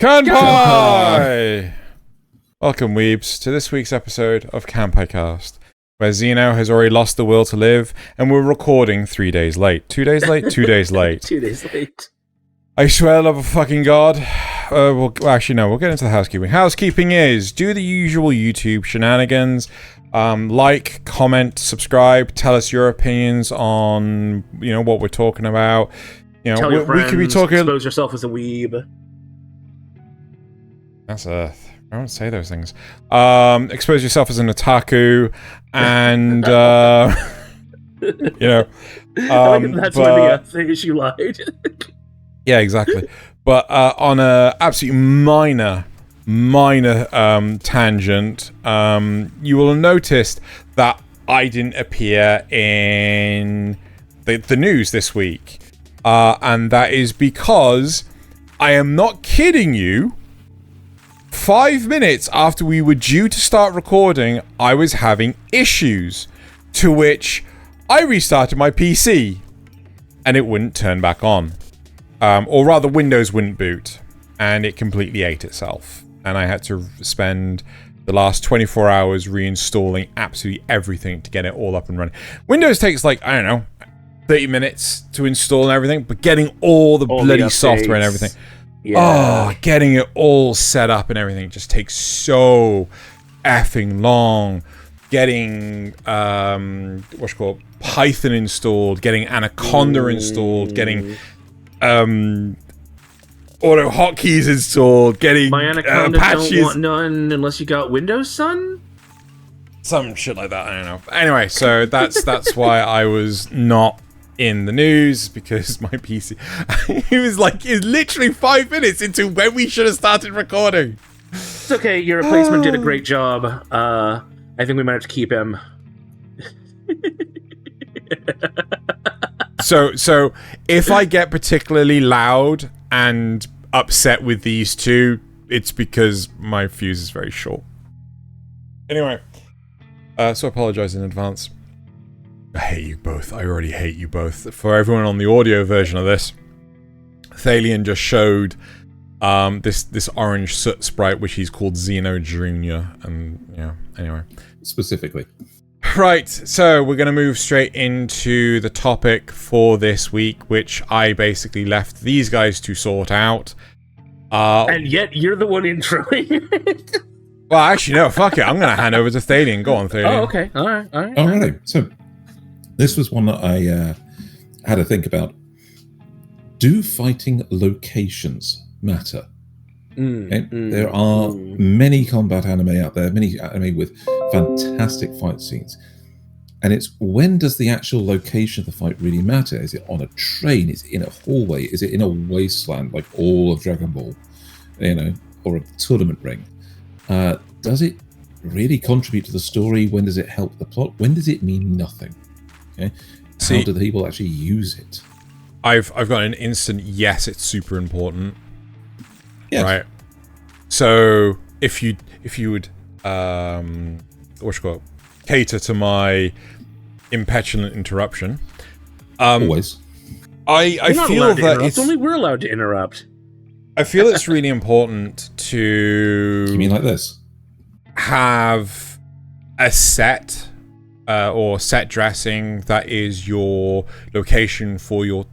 Kanpai! Welcome, weebs, to this week's episode of Kanpai Cast, where Xeno has already lost the will to live, and we're recording 3 days late. 2 days late? 2 days late. 2 days late. I swear, love of fucking God. Actually, no, we'll get into the housekeeping. Housekeeping is, do the usual YouTube shenanigans. Like, comment, subscribe, tell us your opinions on, what we're talking about. Tell your friends, we could be talking... expose yourself as a weeb. That's I don't say those things. Expose yourself as an otaku, and that's one of the things you lied. Yeah, exactly. But on a absolutely minor tangent, you will have noticed that I didn't appear in the news this week, and that is because I am not kidding you. 5 minutes after we were due to start recording, I was having issues, to which I restarted my PC, and it wouldn't turn back on. Or rather, Windows wouldn't boot, and it completely ate itself. And I had to spend the last 24 hours reinstalling absolutely everything to get it all up and running. Windows takes 30 minutes to install and everything, but getting all the bloody software and everything... Yeah. Oh, getting it all set up and everything just takes so effing long. Getting Python installed, getting Anaconda installed, getting auto hotkeys installed, getting My Anaconda patches. Don't want none unless you got Windows, son? Some shit like that, I don't know. Anyway, so that's why I was not in the news, because my PC it was literally 5 minutes into when we should have started recording. It's okay, your replacement did a great job. I think we might have to keep him. So if I get particularly loud and upset with these two, it's because my fuse is very short. Anyway, so I apologize in advance. I hate you both. I already hate you both. For everyone on the audio version of this, Thaylien just showed this orange soot sprite, which he's called Xenogelion, and anyway. Specifically. Right, so we're going to move straight into the topic for this week, which I basically left these guys to sort out. And yet you're the one introing it. Well, actually, no, fuck it. I'm going to hand over to Thaylien. Go on, Thaylien. Oh, okay. All right. So, this was one that I had to think about. Do fighting locations matter? There are many combat anime out there, many anime with fantastic fight scenes. And it's, when does the actual location of the fight really matter? Is it on a train? Is it in a hallway? Is it in a wasteland like all of Dragon Ball? Or a tournament ring? Does it really contribute to the story? When does it help the plot? When does it mean nothing? Okay. How do the people actually use it? I've got an instant yes, it's super important. Yes. Right. So if you would cater to my impetulant interruption. Always. I feel that it's only we're allowed to interrupt. I feel it's really important to You mean like this? Have a set or set dressing that is your location for your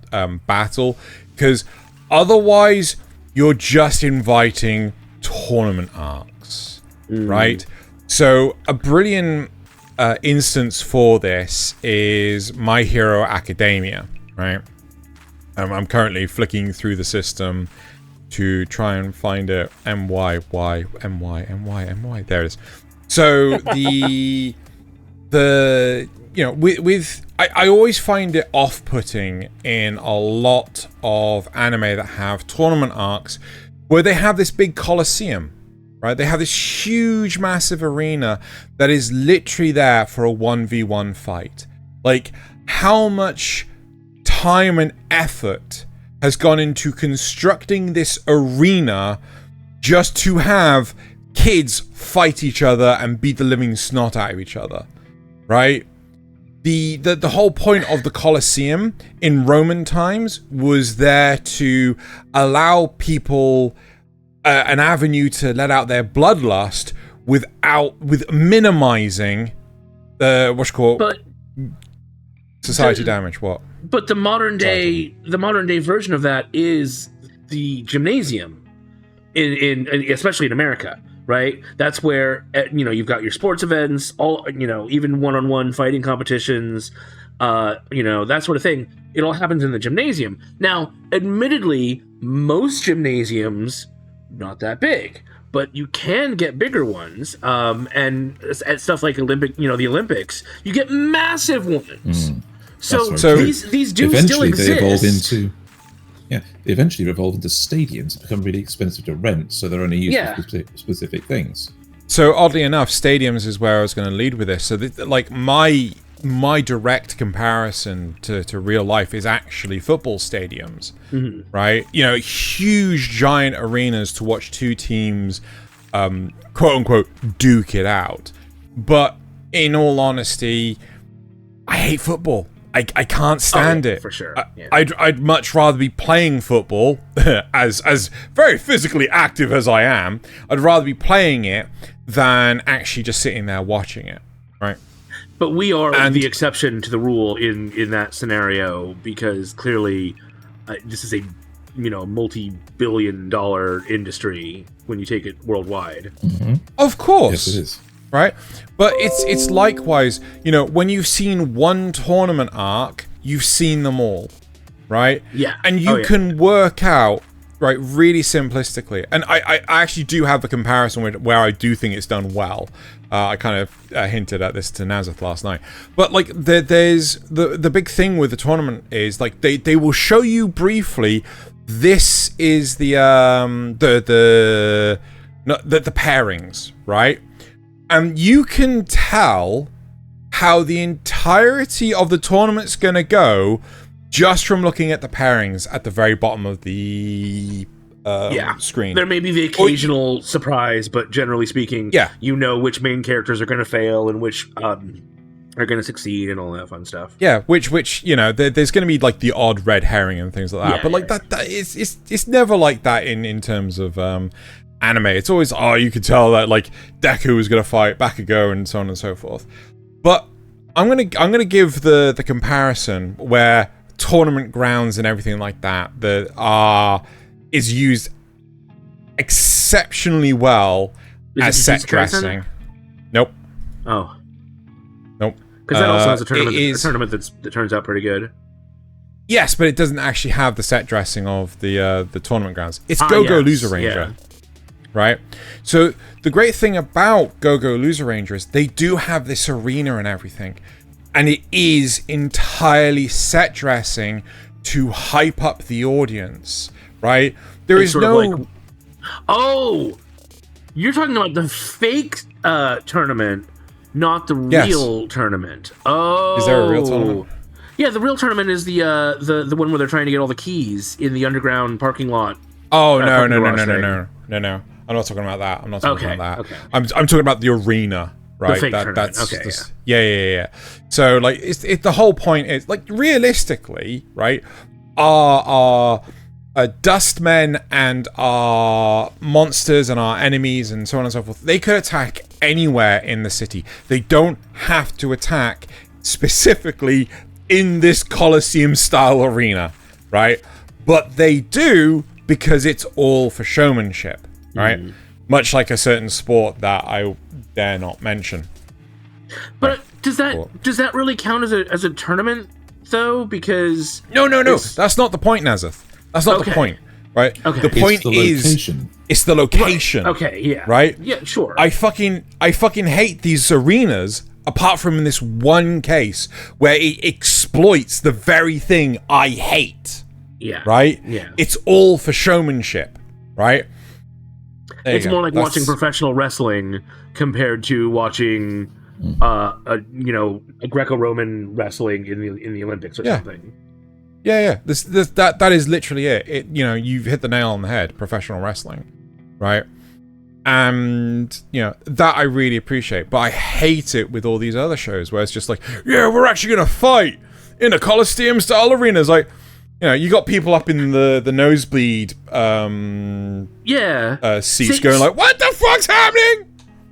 battle, because otherwise you're just inviting tournament arcs, right? So a brilliant instance for this is My Hero Academia, right? I'm currently flicking through the system to try and find it. MY. There it is. So I always find it off-putting in a lot of anime that have tournament arcs where they have this big coliseum, right? They have this huge, massive arena that is literally there for a 1v1 fight. Like, how much time and effort has gone into constructing this arena just to have kids fight each other and beat the living snot out of each other, right? The whole point of the Colosseum in Roman times was there to allow people an avenue to let out their bloodlust with minimizing society damage. What? But the modern day version of that is the gymnasium, in especially in America, right? That's where you've got your sports events, all even one-on-one fighting competitions, that sort of thing. It all happens in the gymnasium. Now, admittedly, most gymnasiums not that big, but you can get bigger ones. And at stuff like the Olympics, you get massive ones. So these do still exist. They eventually evolve into stadiums. Become really expensive to rent, so they're only used for specific things. So oddly enough, stadiums is where I was going to lead with this. So my direct comparison to real life is actually football stadiums, right? Huge giant arenas to watch two teams, quote unquote, duke it out. But in all honesty, I hate football. I can't stand it. For sure. I'd much rather be playing football, as very physically active as I am. I'd rather be playing it than actually just sitting there watching it, right? But we are the exception to the rule in that scenario, because clearly this is a multi-billion-dollar industry when you take it worldwide. Of course. Yes, it is. Right? But it's likewise, when you've seen one tournament arc, you've seen them all, right? Yeah. And you can work out, right, really simplistically. And I actually do have the comparison where I do think it's done well. I kind of hinted at this to Nasuth last night. But there's the big thing with the tournament is they will show you briefly, this is the pairings, right? And you can tell how the entirety of the tournament's going to go just from looking at the pairings at the very bottom of the screen. There may be the occasional surprise, but generally speaking, you know which main characters are going to fail and which are going to succeed and all that fun stuff. Yeah, which there's going to be the odd red herring and things like that. That it's never like that in terms of anime. It's always, you could tell that Deku was going to fight Bakugo and so on and so forth. But I'm gonna give the comparison where tournament grounds and everything like that is used exceptionally well as set dressing. Nope. Oh. Nope. Because that also has a tournament that turns out pretty good. Yes, but it doesn't actually have the set dressing of the tournament grounds. It's Go-Go Loser Ranger. Yeah. Right? So the great thing about Go-Go Loser Ranger is they do have this arena and everything. And it is entirely set dressing to hype up the audience. Right? There is no... You're talking about the fake tournament, not the real tournament. Oh. Is there a real tournament? Yeah, the real tournament is the one where they're trying to get all the keys in the underground parking lot. Oh, no. I'm not talking about that. I'm not talking about that. Okay. I'm talking about the arena, right? The fake tournament. Yeah. So, the whole point is, realistically, right, our dustmen and our monsters and our enemies and so on and so forth, they could attack anywhere in the city. They don't have to attack specifically in this Colosseum-style arena, right? But they do because it's all for showmanship. Right, much like a certain sport that I dare not mention. But does that really count as a tournament though? Because no, that's not the point, Nasuth. That's not the point, right? Okay. The point is it's the location. Right. Okay, yeah, right. Yeah, sure. I fucking hate these arenas. Apart from in this one case where it exploits the very thing I hate. Yeah. Right. Yeah. It's all for showmanship. Right. It's more like watching professional wrestling compared to watching, a Greco-Roman wrestling in the Olympics or something. Yeah. That is literally it. You've hit the nail on the head. Professional wrestling, right? And that I really appreciate, but I hate it with all these other shows where it's just we're actually gonna fight in a Colosseum-style arena. It's you got people up in the nosebleed seats going like, what the fuck's happening?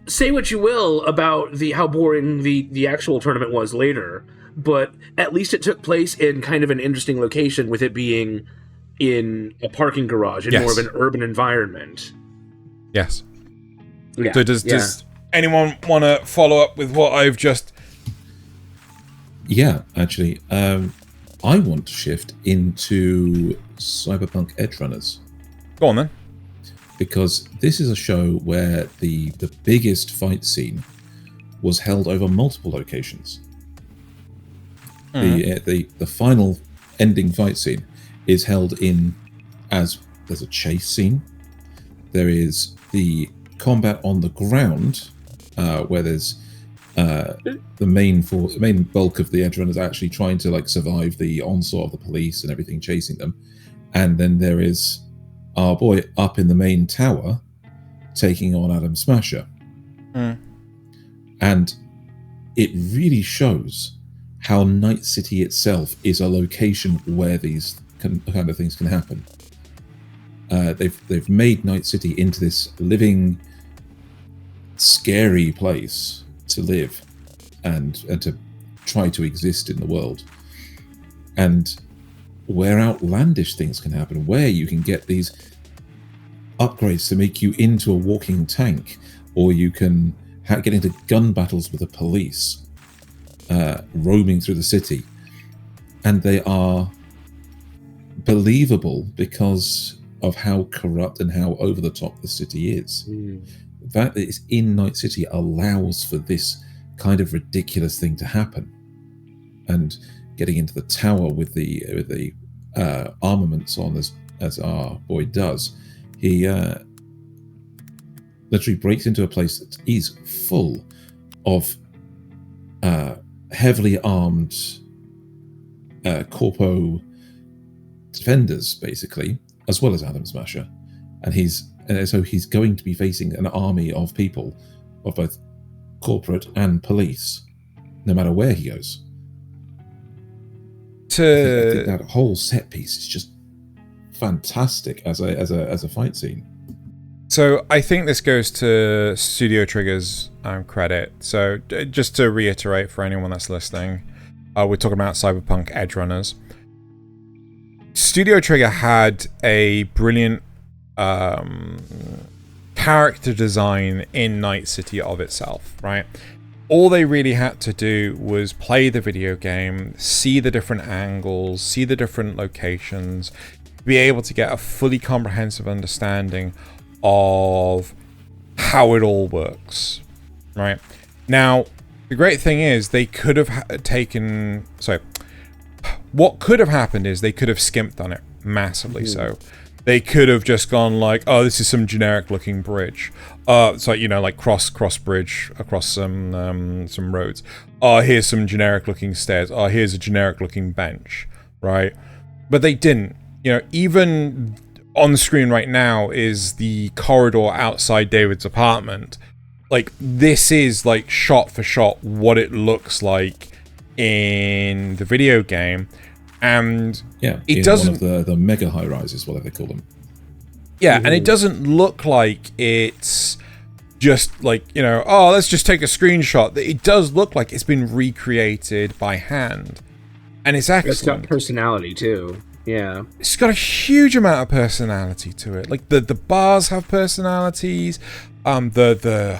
Say what you will about how boring the actual tournament was later, but at least it took place in kind of an interesting location, with it being in a parking garage in more of an urban environment. Yes. Yeah. So does anyone want to follow up with what I've just... Yeah, actually. I want to shift into Cyberpunk Edgerunners. Go on, then. Because this is a show where the biggest fight scene was held over multiple locations. The final ending fight scene is held there's a chase scene. There is the combat on the ground, where there's the main bulk of the Edgerunners actually trying to like survive the onslaught of the police and everything chasing them, and then there is our boy up in the main tower taking on Adam Smasher. And it really shows how Night City itself is a location where these kind of things can happen. They've made Night City into this living, scary place to live and to try to exist in the world, and where outlandish things can happen, where you can get these upgrades to make you into a walking tank, or you can get into gun battles with the police, roaming through the city, and they are believable because of how corrupt and how over the top the city is. The fact that it's in Night City allows for this kind of ridiculous thing to happen. And getting into the tower with the armaments on, as our boy does, he literally breaks into a place that is full of heavily armed corpo defenders, basically, as well as Adam Smasher, and so he's going to be facing an army of people, of both corporate and police, no matter where he goes. I think that whole set piece is just fantastic as a fight scene. So I think this goes to Studio Trigger's credit. So just to reiterate for anyone that's listening, we're talking about Cyberpunk Edgerunners. Studio Trigger had a brilliant character design in Night City of itself, right? All they really had to do was play the video game, see the different angles, see the different locations, be able to get a fully comprehensive understanding of how it all works, right? Now, the great thing is they could have taken... So, what could have happened is they could have skimped on it massively. So they could have just gone like, oh, this is some generic looking bridge. It's like, like cross bridge across some roads. Oh, here's some generic looking stairs. Oh, here's a generic looking bench, right? But they didn't. Even on the screen right now is the corridor outside David's apartment. Like, this is like shot for shot what it looks like in the video game. And it doesn't... One of the mega high rises, whatever they call them. Yeah, and it doesn't look like it's just like, oh, let's just take a screenshot. It does look like it's been recreated by hand. And it's excellent. It's got personality, too. Yeah. It's got a huge amount of personality to it. Like, the bars have personalities. The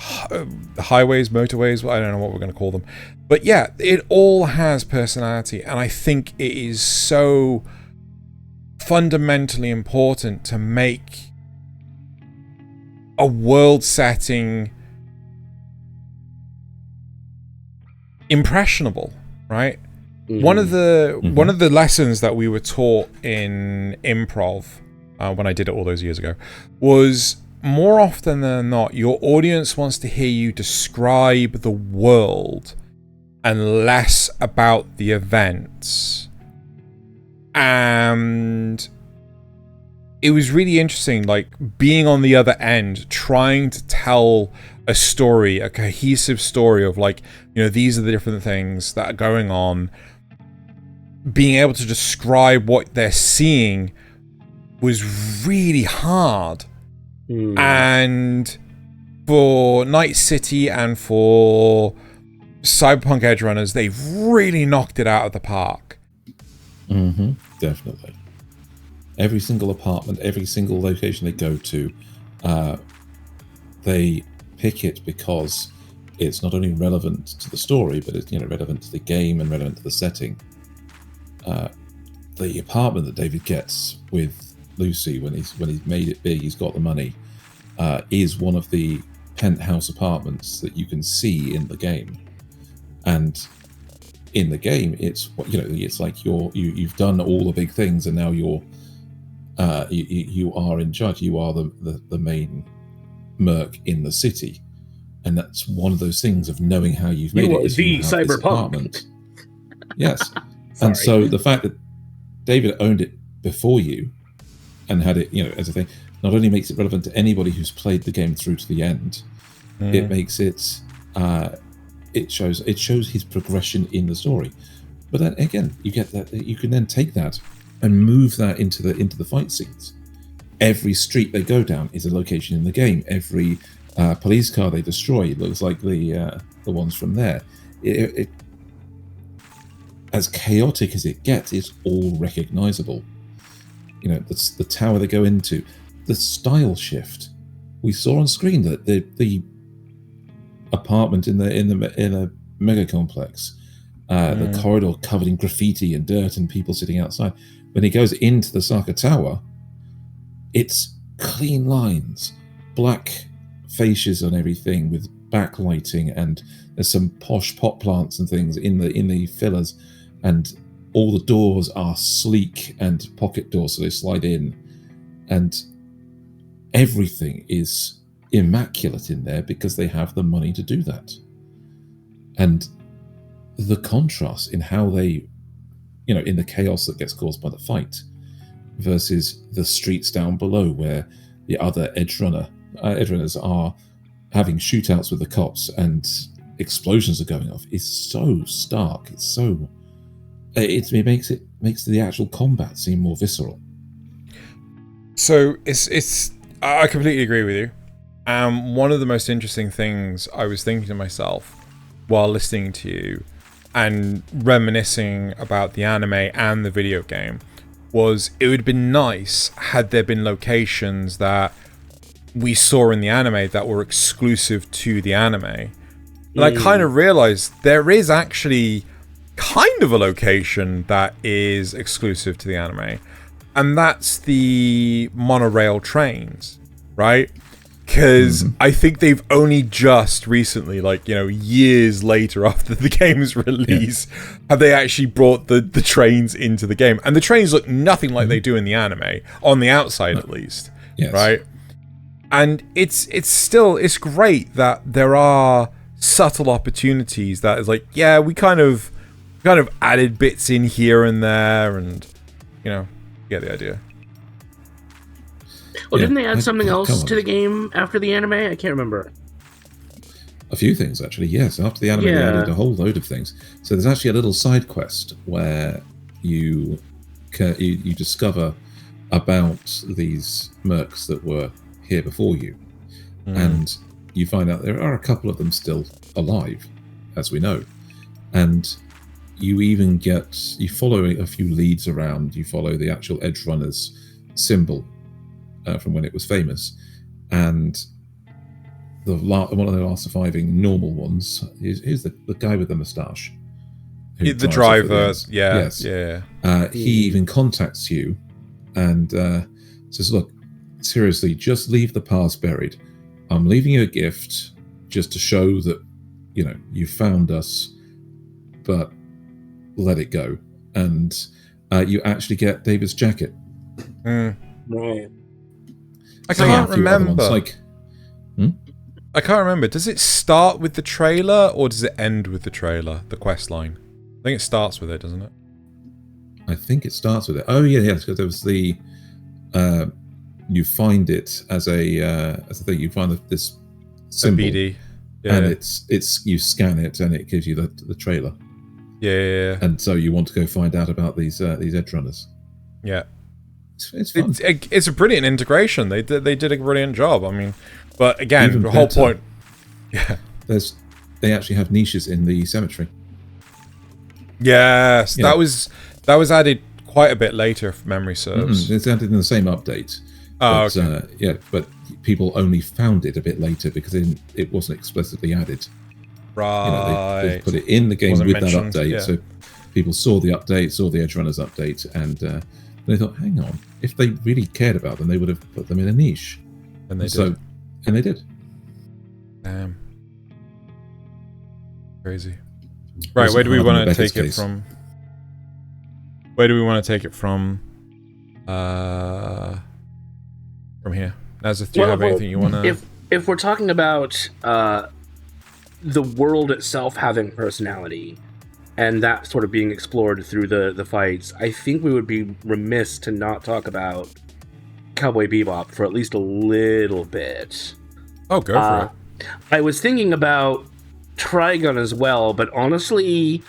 highways, motorways, I don't know what we're going to call them. But yeah, it all has personality. And I think it is so fundamentally important to make a world setting impressionable, right? Mm-hmm. One of the lessons that we were taught in improv when I did it all those years ago was, more often than not, your audience wants to hear you describe the world and less about the events. And it was really interesting, like, being on the other end, trying to tell a story, a cohesive story of, like, these are the different things that are going on. being able to describe what they're seeing was really hard. And for Night City and for Cyberpunk Edgerunners, they've really knocked it out of the park. Definitely. Every single apartment, every single location they go to, they pick it because it's not only relevant to the story, but it's relevant to the game and relevant to the setting. The apartment that David gets with Lucy when he's made it big, he's got the money, is one of the penthouse apartments that you can see in the game. And in the game, it's it's like you've done all the big things, and now you are in charge. You are the main merc in the city, and that's one of those things of knowing how you've made it. The Cyberpunk. Yes. And so the fact that David owned it before you and had it, as a thing, not only makes it relevant to anybody who's played the game through to the end, it makes it, it shows his progression in the story. But then again, you get that you can then take that and move that into the fight scenes. Every street they go down is a location in the game. Every police car they destroy looks like the ones from there. It as chaotic as it gets, it's all recognizable. The tower they go into, the style shift. We saw on screen that the apartment in a mega complex, the corridor covered in graffiti and dirt and people sitting outside. When he goes into the Saka Tower, it's clean lines, black fascias on everything with backlighting, and there's some posh pot plants and things in the fillers, and all the doors are sleek and pocket doors, so they slide in, and everything is immaculate in there because they have the money to do that. And the contrast in how they, in the chaos that gets caused by the fight versus the streets down below where the other edgerunners are having shootouts with the cops and explosions are going off, is so stark. It's so it makes the actual combat seem more visceral. So I completely agree with you. One of the most interesting things I was thinking to myself while listening to you and reminiscing about the anime and the video game was, it would have been nice had there been locations that we saw in the anime that were exclusive to the anime. And I kind of realized there is actually kind of a location that is exclusive to the anime, and that's the monorail trains, right? Because I think they've only just recently, years later after the game's release, have they actually brought the trains into the game. And the trains look nothing like they do in the anime, on the outside at least, right? And it's great that there are subtle opportunities that is we kind of added bits in here and there, and you get the idea. Well, didn't they add something else to the game after the anime? I can't remember. A few things, actually, yes. After the anime, they added a whole load of things. So there's actually a little side quest where you discover about these mercs that were here before you. And you find out there are a couple of them still alive, as we know. And you follow a few leads around. You follow the actual Edgerunners symbol from when it was famous, and one of the last surviving normal ones is the guy with the moustache, the driver. He even contacts you and says, "Look, seriously, just leave the past buried. I'm leaving you a gift just to show that you found us, but let it go." And you actually get David's jacket. Right. I can't remember. I can't remember. Does it start with the trailer or does it end with the trailer? The quest line. I think it starts with it, doesn't it? I think it starts with it. Oh yeah, because there was the. You find it as a thing. You find this symbol, BD, and it's you scan it and it gives you the trailer. Yeah. And so you want to go find out about these Edgerunners. Yeah. It's fun. It's a brilliant integration. They did a brilliant job. I mean, but again, Even the whole better, point. Yeah. They actually have niches in the cemetery. Yes, Yeah. that was added quite a bit later, if memory serves. It's added in the same update. Oh, but, okay. But people only found it a bit later because it wasn't explicitly added. Right. They put it in the game Wasn't with mentioned, that update, yeah. so people saw the update, saw the Edgerunners update, and they thought, hang on, if they really cared about them, they would have put them in a niche. And they so, did. And they did. Damn. Crazy. Right, where do we want to take it from? Where do we want to take it from? From here. Nasuth, do you have anything you want to... If we're talking about the world itself having personality, and that sort of being explored through the fights, I think we would be remiss to not talk about Cowboy Bebop for at least a little bit. Oh, go for it. I was thinking about Trigun as well, but honestly,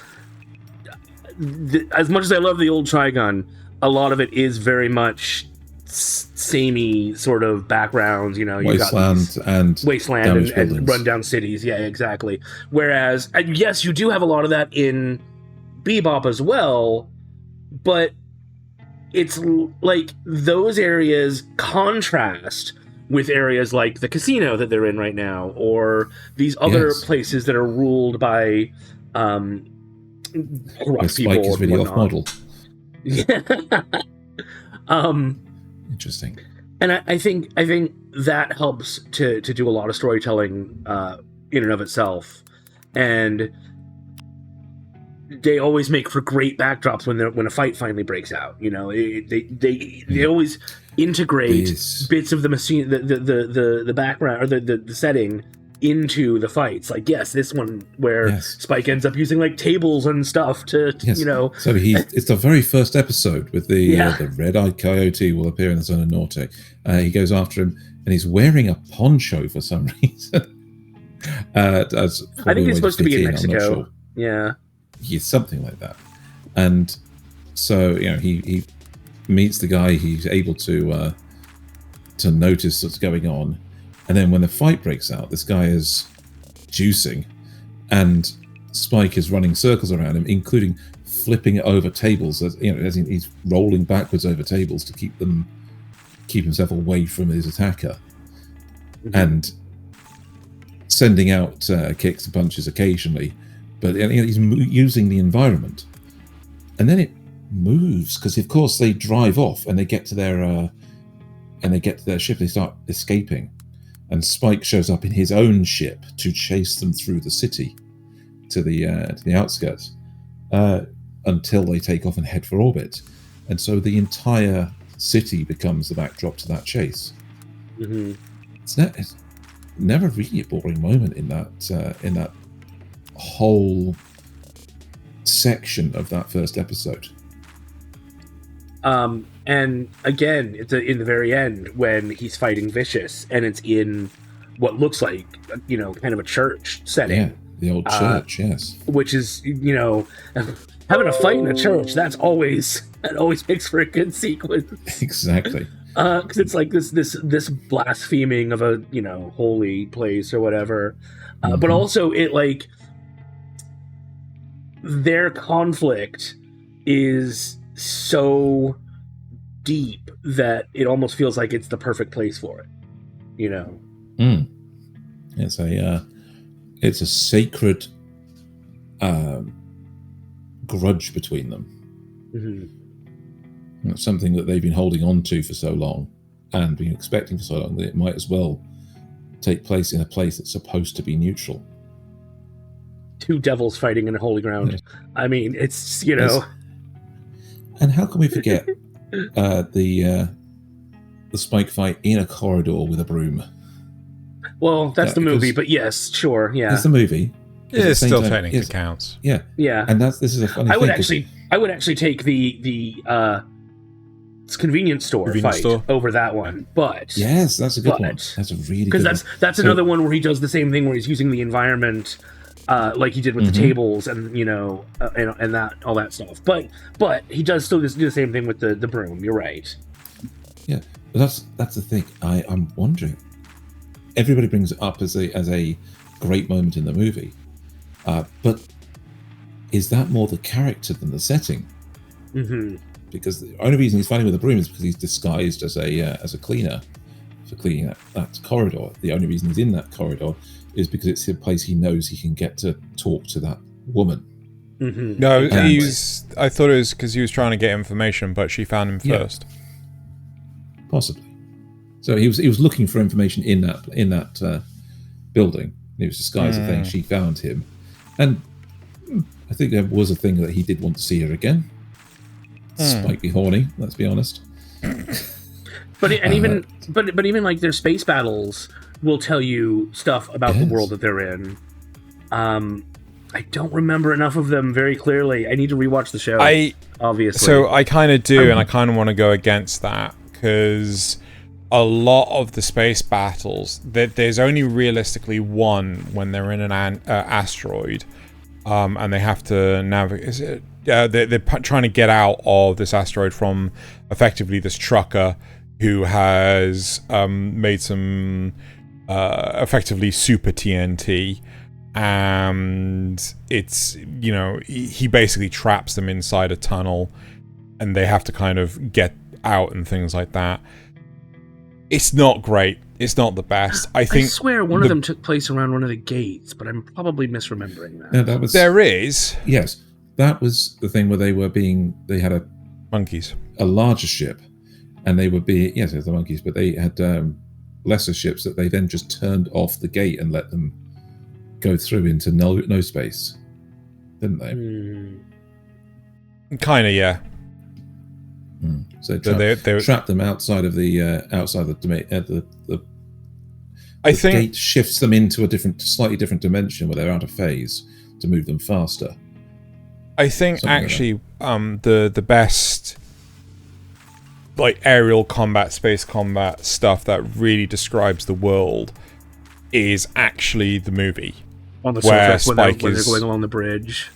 as much as I love the old Trigun, a lot of it is very much samey sort of backgrounds, you got wasteland and rundown cities. Yeah, exactly. Whereas, yes, you do have a lot of that in Bebop as well, but it's like those areas contrast with areas like the casino that they're in right now, or these other places that are ruled by corrupt people. Spike is really off model. Yeah. Interesting. And I think that helps to do a lot of storytelling in and of itself, and they always make for great backdrops when a fight finally breaks out. They always integrate bits of the machine, the background or the setting into the fights. Like, yes, this one where Spike ends up using like tables and stuff to So it's the very first episode with the red-eyed coyote will appear in the Zona Norte. He goes after him and he's wearing a poncho for some reason. I think it's supposed to be in Mexico. I'm not sure. Yeah. He's something like that. And so, he meets the guy, he's able to notice what's going on. And then when the fight breaks out, this guy is juicing, and Spike is running circles around him, including flipping over tables, as he's rolling backwards over tables to keep himself away from his attacker, and sending out kicks and punches occasionally. But he's using the environment, and then it moves because, of course, they drive off and they get to their ship. They start escaping. And Spike shows up in his own ship to chase them through the city to the outskirts until they take off and head for orbit. And so the entire city becomes the backdrop to that chase. Mm-hmm. It's never really a boring moment in that whole section of that first episode. And again, it's in the very end when he's fighting Vicious, and it's in what looks like, kind of a church setting. Yeah, the old church, yes. Which is, having a fight in a church, that always makes for a good sequence. Exactly. Because it's like this blaspheming of a, holy place or whatever. But also it their conflict is so deep that it almost feels like it's the perfect place for it, It's a sacred grudge between them. Mm-hmm. It's something that they've been holding on to for so long and been expecting for so long that it might as well take place in a place that's supposed to be neutral. Two devils fighting in a holy ground. Yeah. I mean, it's And how can we forget the Spike fight in a corridor with a broom? Well, that's the movie, but yes, sure, yeah. It's the movie. It still technically counts. Yeah, yeah. And this is a funny thing. I would actually take the convenience store fight over that one. But yes, that's a good one. That's a really good one. Because that's another one where he does the same thing, where he's using the environment like he did with the tables and and that all that stuff. But he does still just do the same thing with the broom. You're right. Yeah, but that's the thing. I'm wondering. Everybody brings it up as a great moment in the movie, but is that more the character than the setting? Mm-hmm. Because the only reason he's fighting with a broom is because he's disguised as a cleaner for cleaning that corridor. The only reason he's in that corridor is because it's a place he knows he can get to talk to that woman. Mm-hmm. No, I thought it was because he was trying to get information, but she found him first. Possibly. So he was looking for information in that building. He was disguised as a thing. She found him, and I think there was a thing that he did want to see her again. Despite being horny, let's be honest. But even like their space battles will tell you stuff about the world that they're in. I don't remember enough of them very clearly. I need to rewatch the show. Obviously. So I kind of do, and I kind of want to go against that because a lot of the space battles, there's only realistically one when they're in an asteroid, and they have to navigate. They're trying to get out of this asteroid from effectively this trucker who has made some effectively super TNT, and it's he basically traps them inside a tunnel, and they have to kind of get out and things like that. It's not great. It's not the best. I swear one of them took place around one of the gates, but I'm probably misremembering that. No, there is. Yes. That was the thing where they had a larger ship, and they were being, yes, it was the monkeys, but they had lesser ships that they then just turned off the gate and let them go through into no space, didn't they? Kind of, yeah. So they trapped them outside of the domain. The gate shifts them into a slightly different dimension where they're out of phase to move them faster. I think actually the best like aerial combat, space combat stuff that really describes the world is actually the movie. On the surface when they're going along the bridge,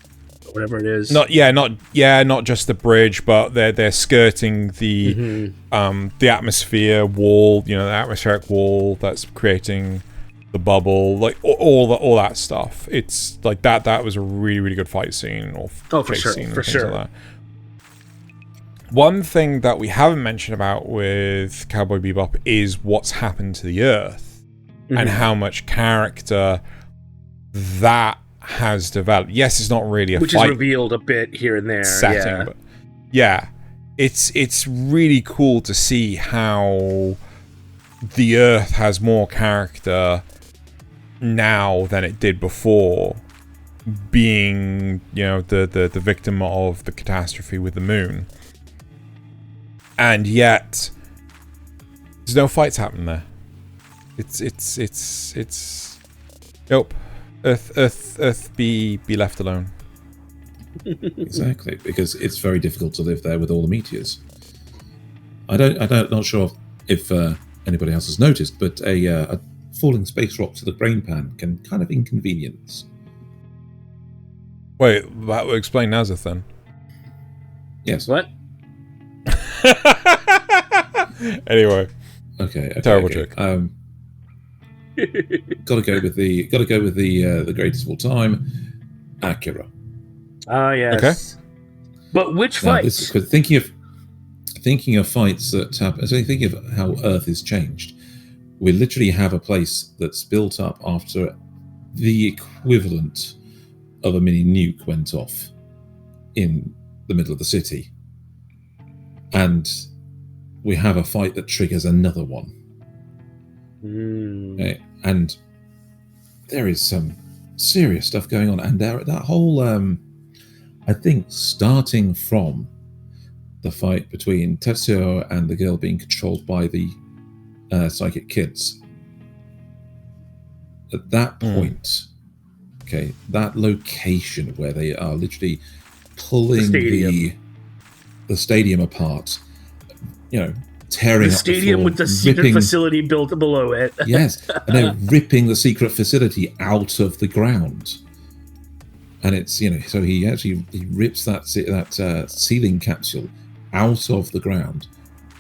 whatever it is. Not just the bridge, but they're skirting the atmosphere wall, the atmospheric wall that's creating the bubble, like all that stuff. It's like that was a really, really good fight scene or for sure. Like that. One thing that we haven't mentioned about with Cowboy Bebop is what's happened to the Earth and how much character that has developed. Yes, it's not really a which fight is revealed a bit here and there setting, but it's really cool to see how the Earth has more character now than it did before, being the victim of the catastrophe with the moon, and yet there's no fights happening there. It's nope. Earth be left alone. Exactly, because it's very difficult to live there with all the meteors. Not sure if anybody else has noticed, but a falling space rock to the brain pan can kind of inconvenience. Wait, that would explain Nasuth then. Yes. What? Anyway. Okay. Terrible joke. Gotta go with the greatest of all time, Akira. Ah, yes. Okay. But which fights? Thinking of fights that happen, so thinking of how Earth has changed, we literally have a place that's built up after the equivalent of a mini nuke went off in the middle of the city, and we have a fight that triggers another one. Okay. And there is some serious stuff going on, and that whole I think starting from the fight between Tetsuo and the girl being controlled by the psychic kids, at that point, okay, that location where they are literally pulling the stadium apart, tearing the up stadium the floor, with the secret facility built below it. Yes, and they're ripping the secret facility out of the ground. and it's so he rips that sealing capsule out of the ground,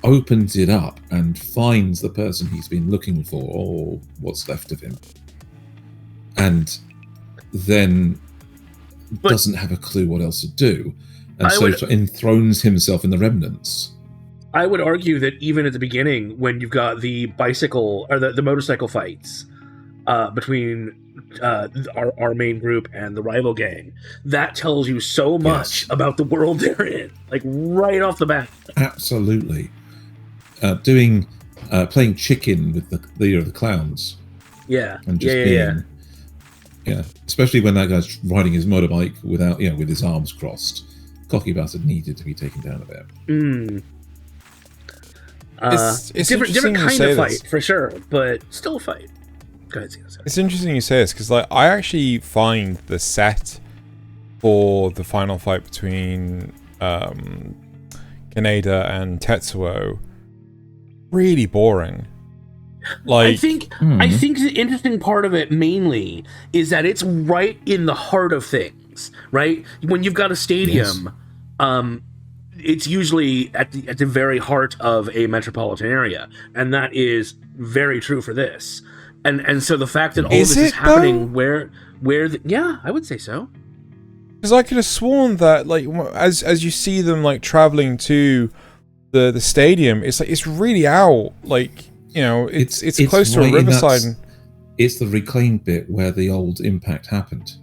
opens it up, and finds the person he's been looking for, or what's left of him, and then doesn't have a clue what else to do, and enthrones himself in the remnants. I would argue that even at the beginning, when you've got the bicycle or the motorcycle fights between our main group and the rival gang, that tells you so much about the world they're in, like right off the bat. Absolutely. Playing chicken with the clowns. Yeah. And just being, especially when that guy's riding his motorbike without, with his arms crossed. Cocky bastard needed to be taken down a bit. It's different kind of fight for sure, but still a fight. Go ahead, Zeno. It's interesting you say this because, like, I actually find the set for the final fight between Kaneda and Tetsuo really boring. Like, I think the interesting part of it mainly is that it's right in the heart of things, right? When you've got a stadium, it's usually at the very heart of a metropolitan area, and that is very true for this. And so the fact that all this is happening where I would say so. Because I could have sworn that, like, as you see them like traveling to the stadium, it's like it's really out, like, it's close to a riverside. It's the reclaimed bit where the old impact happened.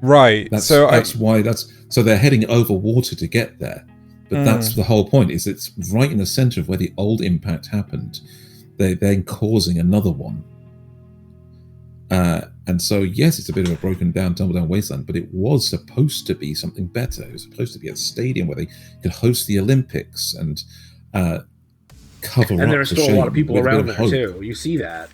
Right. So they're heading over water to get there, but that's the whole point. Is it's right in the center of where the old impact happened. They're then causing another one. And so, yes, it's a bit of a broken down, tumble down wasteland, but it was supposed to be something better. It was supposed to be a stadium where they could host the Olympics and cover up. And there are still a lot of people around there too. You see that,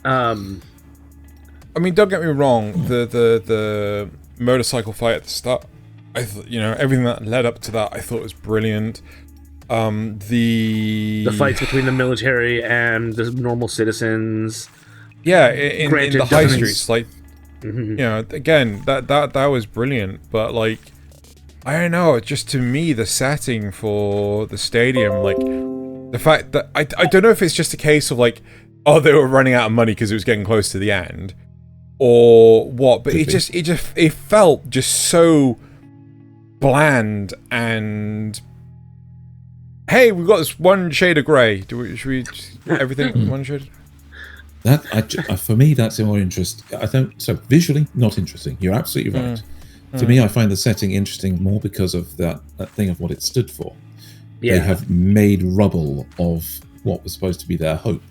I mean, don't get me wrong. The motorcycle fight at the start, I thought, everything that led up to that, I thought was brilliant. The fights between the military and the normal citizens. Yeah, in the high streets, like, again, that was brilliant. But, like, I don't know, just to me, the setting for the stadium, like, the fact that I don't know if it's just a case of, like, oh, they were running out of money because it was getting close to the end, or what, but it felt just so bland. And hey, we've got this one shade of grey. Should we everything one shade? For me, that's more interest. So visually, not interesting. You're absolutely right. To me, I find the setting interesting more because of that thing of what it stood for. Yeah. They have made rubble of what was supposed to be their hope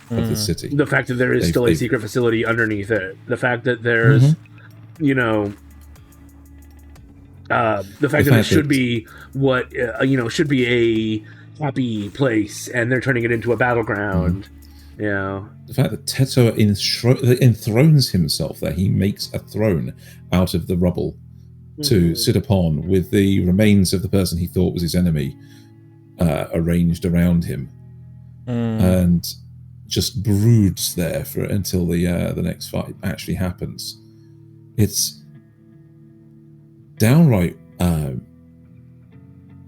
of the city. The fact that there is still a secret facility underneath it. The fact that there's, the fact that it should be what, should be a happy place, and they're turning it into a battleground. The fact that Tetsuo enthrones himself there, he makes a throne out of the rubble to sit upon with the remains of the person he thought was his enemy arranged around him. And just broods there until the next fight actually happens. It's downright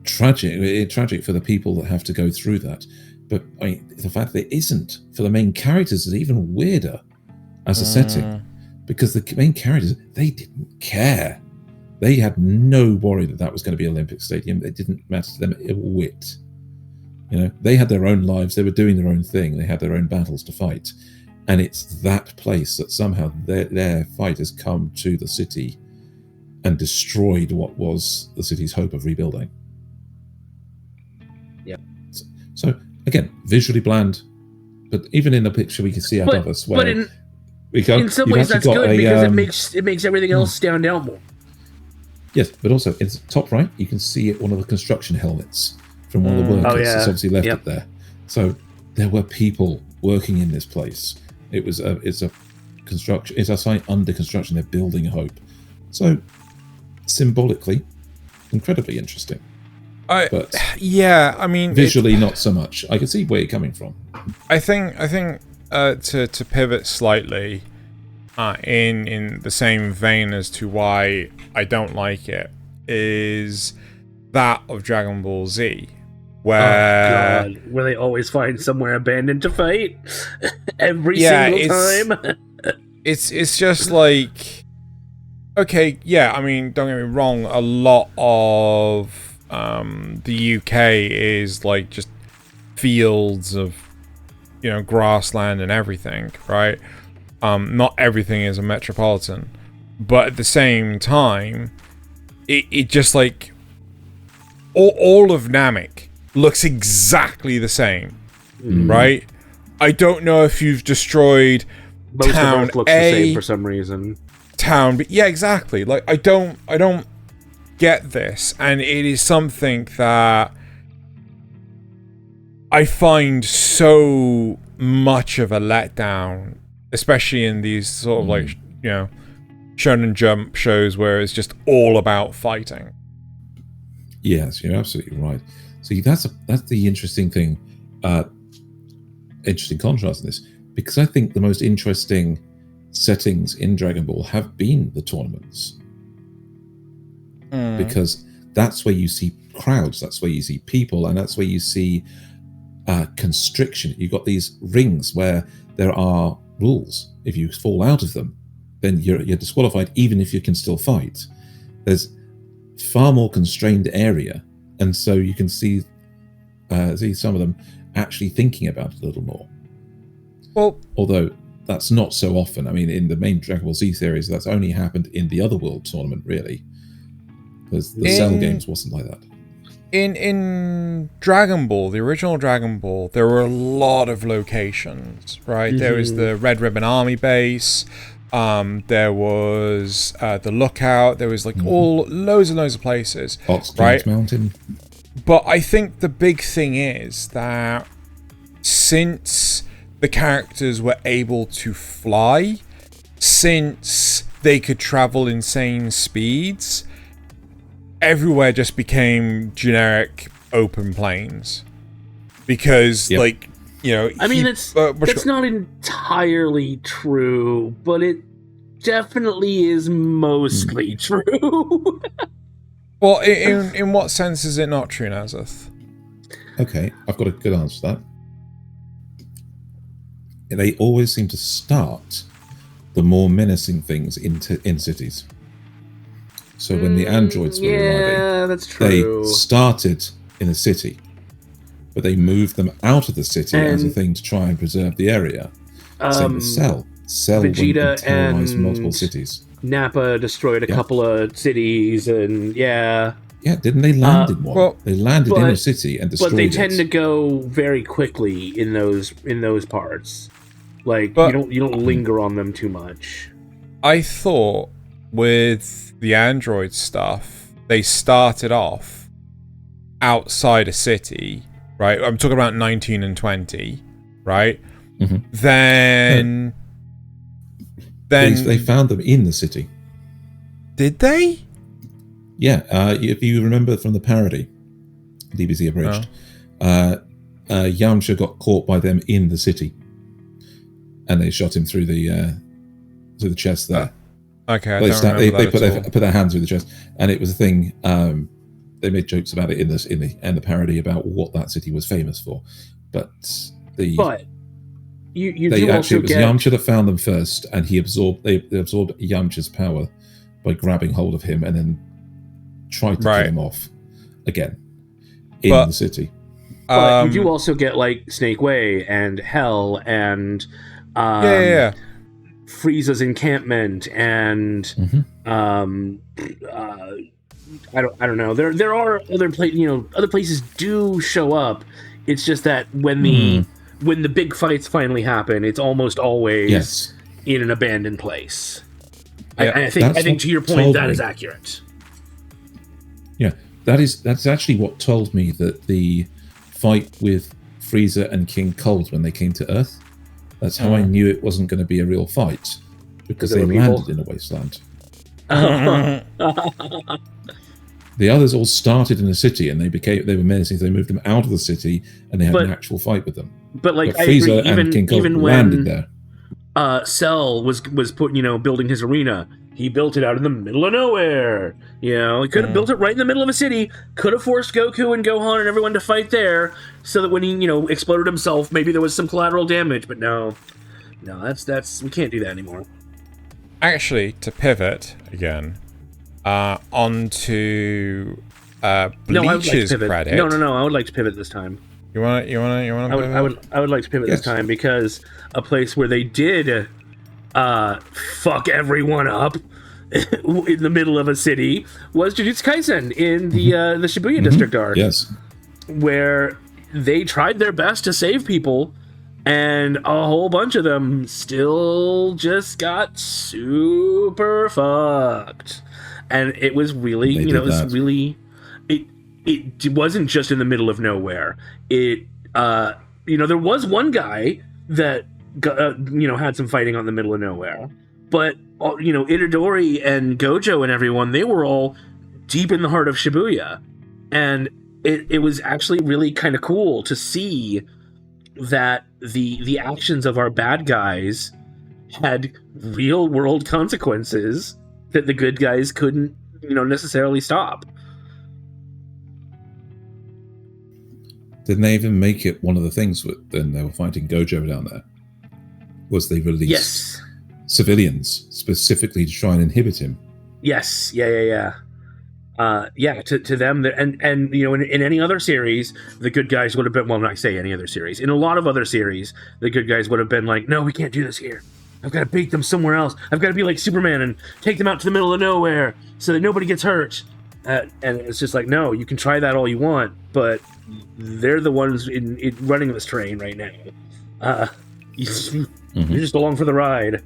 tragic for the people that have to go through that. But I mean, the fact that it isn't for the main characters is even weirder as a setting, because the main characters, they didn't care. They had no worry that was going to be Olympic Stadium. It didn't matter to them a whit. They had their own lives. They were doing their own thing. They had their own battles to fight. And it's that place that somehow their fight has come to the city and destroyed what was the city's hope of rebuilding. Yeah. So, again, visually bland, but even in the picture we can see above us, where in some ways that's good because it makes everything else stand out more. Yes, but also in the top right, you can see one of the construction helmets from one of the workers that's obviously left it there. So there were people working in this place. It's a site under construction. They're building hope. So symbolically, incredibly interesting. I mean, visually not so much. I can see where you're coming from. I think to pivot slightly, in the same vein as to why I don't like it, is that of Dragon Ball Z, where where they always find somewhere abandoned to fight every single time. it's just like, okay, yeah, I mean, don't get me wrong, a lot of the UK is like just fields of, grassland and everything, right? Not everything is a metropolitan, but at the same time, it just like all of Namek looks exactly the same, right? I don't know if you've destroyed Most town of Earth looks A, the same for some reason. town B. Yeah, exactly. Like I don't get this, and it is something that I find so much of a letdown, especially in these sort of like, Shonen Jump shows where it's just all about fighting. Yes, you're absolutely right. See, that's the interesting thing, interesting contrast in this, because I think the most interesting settings in Dragon Ball have been the tournaments. Because that's where you see crowds, that's where you see people, and that's where you see constriction. You've got these rings where there are rules. If you fall out of them, then you're disqualified, even if you can still fight. There's far more constrained area, and so you can see some of them actually thinking about it a little more. Well, although that's not so often. I mean, in the main Dragon Ball Z series, that's only happened in the Otherworld tournament, really, because the Cell games wasn't like that. In Dragon Ball, the original Dragon Ball, there were a lot of locations, right? There was the Red Ribbon Army base, there was the Lookout, there was like loads and loads of places, right? Mountain. But I think the big thing is that since the characters were able to fly, since they could travel insane speeds, everywhere just became generic open plains. Because, that's not entirely true, but it definitely is mostly true. Well, in what sense is it not true, Nasuth? Okay, I've got a good answer to that. They always seem to start the more menacing things in cities. So when the androids were arriving, that's true. They started in a city, but they moved them out of the city as a thing to try and preserve the area. Same with Cell. Cell Vegeta went and terrorized multiple cities. Nappa destroyed a couple of cities, and yeah, didn't they land in one? Well, they landed in a city and destroyed it. But they tend to go very quickly in those parts. Like, you don't linger on them too much. I thought with the android stuff, they started off outside a city, right? I'm talking about 19 and 20, right? Mm-hmm. Then they found them in the city. Did they? Yeah, if you remember from the parody, DBZ Abridged, Yamcha got caught by them in the city, and they shot him through the chest there. Okay, they put their hand through the chest, and it was a thing. They made jokes about it in the parody about what that city was famous for, but you it was Yamcha that found them first, and they absorbed Yamcha's power by grabbing hold of him and then tried to kill him off again in the city. But you do also get like Snake Way and Hell and Frieza's encampment and I don't know. There are other other places do show up. It's just that when the big fights finally happen, it's almost always in an abandoned place. Yeah, I think to your point, that is accurate. Yeah, that's actually what told me that the fight with Freiza and King Cold when they came to Earth, that's how I knew it wasn't going to be a real fight, because they landed in a wasteland. The others all started in a city, and they were menacing. So they moved them out of the city, and they had an actual fight with them. But like, I Freiza agree, and King Kong even landed when there. Cell was put, building his arena, he built it out in the middle of nowhere. He could have built it right in the middle of a city. Could have forced Goku and Gohan and everyone to fight there, so that when he exploded himself, maybe there was some collateral damage. But no, that's we can't do that anymore. Actually, to pivot again, onto Bleach's credit. No. I would like to pivot this time. You want to I would like to pivot this time, because a place where they did fuck everyone up in the middle of a city was Jujutsu Kaisen in the Shibuya district arc. Yes. Where they tried their best to save people, and a whole bunch of them still just got super fucked. And it was really, it wasn't just in the middle of nowhere. There was one guy that had some fighting on the middle of nowhere, but Itadori and Gojo and everyone, they were all deep in the heart of Shibuya, and it was actually really kind of cool to see that the actions of our bad guys had real world consequences that the good guys couldn't necessarily stop. Didn't they even make it one of the things when they were fighting Gojo down there? Was they released civilians specifically to try and inhibit him? Yes, yeah. To them, and in any other series, the good guys would have been, well, not say any other series. In a lot of other series, the good guys would have been like, no, we can't do this here. I've got to beat them somewhere else. I've got to be like Superman and take them out to the middle of nowhere so that nobody gets hurt. And it's just like, no, you can try that all you want, but they're the ones in running this train right now. You're just along for the ride.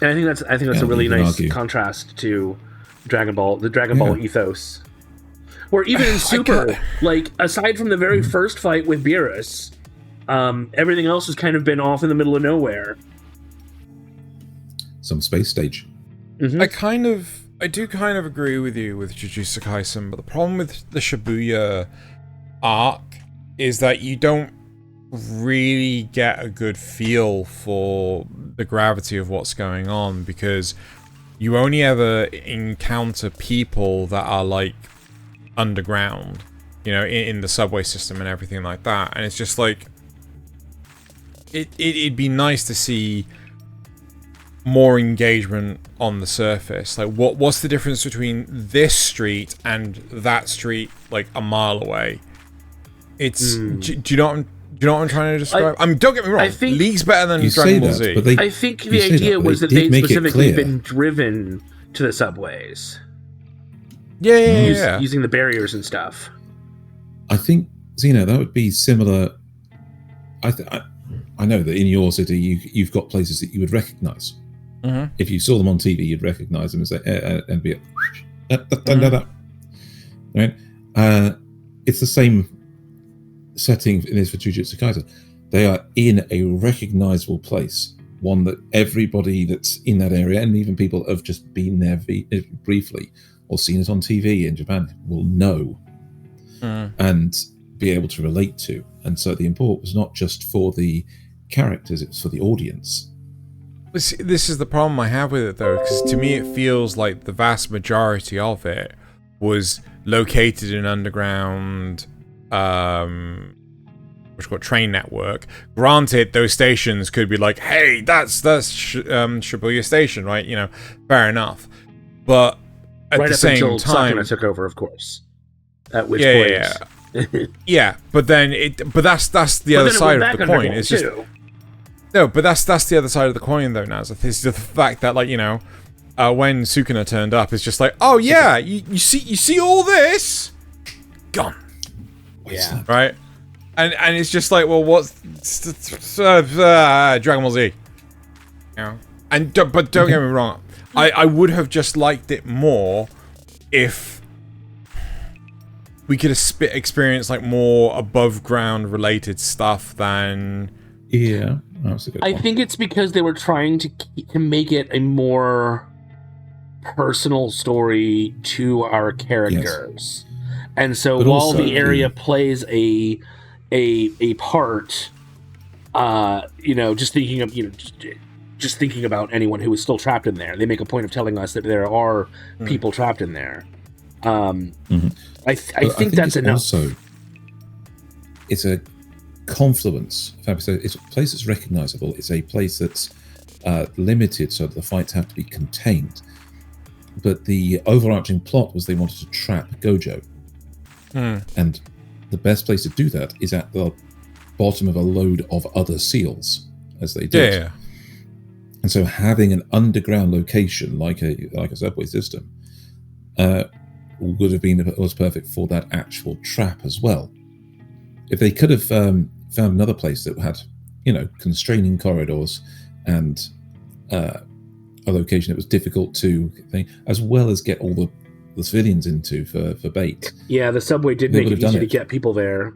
And I think that's a really nice contrast to Dragon Ball, the Dragon Ball ethos. Or even in Super, like, aside from the very first fight with Beerus, everything else has kind of been off in the middle of nowhere. Some space stage. Mm-hmm. I do kind of agree with you with Jujutsu Kaisen, but the problem with the Shibuya arc is that you don't really get a good feel for the gravity of what's going on, because you only ever encounter people that are like underground, in the subway system and everything like that, and it's just like it'd be nice to see more engagement on the surface. Like, what's the difference between this street and that street, like a mile away? It's do you know what I'm trying to describe? I mean, don't get me wrong. I think League's better than Dragon Ball Z. I think the idea was that they'd specifically been driven to the subways. Yeah. Using the barriers and stuff. I think, Xeno, that would be similar. I know that in your city you've got places that you would recognise. Mm-hmm. If you saw them on TV, you'd recognise them and say, and be right. It's the same setting it is for Jujutsu Kaisen. They are in a recognisable place, one that everybody that's in that area, and even people have just been there briefly or seen it on TV in Japan, will know and be able to relate to. And so the import was not just for the characters, it was for the audience. This is the problem I have with it, though, because to me it feels like the vast majority of it was located in underground, which got train network. Granted, those stations could be like, hey, that's Shibuya Station, right? Fair enough. But at the same time, Sakuna took over, of course. At which point, yeah. But that's the other side of the coin. It's just. No, but that's the other side of the coin, though, Naz. It's the fact that, like, when Sukuna turned up, it's just like, oh yeah, you see all this, gone, yeah, right, and it's just like, well, what's Dragon Ball Z, but don't get me wrong, I would have just liked it more if we could have experienced like more above ground related stuff than. Yeah. That's a good point. I think it's because they were trying to make it a more personal story to our characters. Yes. And so while the area plays a a part. Just thinking of just thinking about anyone who is still trapped in there. They make a point of telling us that there are people trapped in there. I think that's enough. Also, it's a confluence. It's a place that's recognizable. It's a place that's limited, so that the fights have to be contained. But the overarching plot was they wanted to trap Gojo. And the best place to do that is at the bottom of a load of other seals, as they did. Yeah. And so having an underground location like a subway system was perfect for that actual trap as well. If they could have found another place that had, constraining corridors and a location that was difficult to think, as well as get all the civilians into for bait. Yeah, the subway did make it easy to get people there.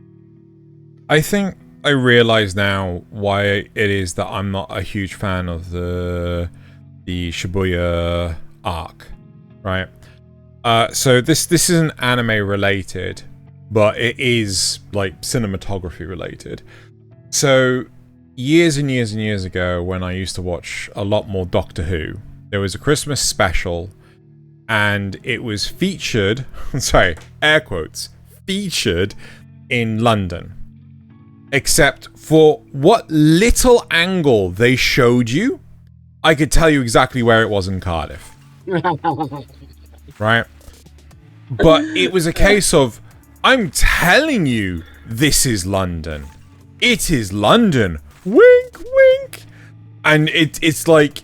I think I realize now why it is that I'm not a huge fan of the Shibuya arc, right? So this isn't anime related, but it is like cinematography related. So years and years and years ago, when I used to watch a lot more Doctor Who, there was a Christmas special, and it was featured, sorry, air quotes, featured in London. Except for what little angle they showed you, I could tell you exactly where it was in Cardiff. Right? But it was a case of, I'm telling you, this is London. It is London. Wink, wink. And it's like,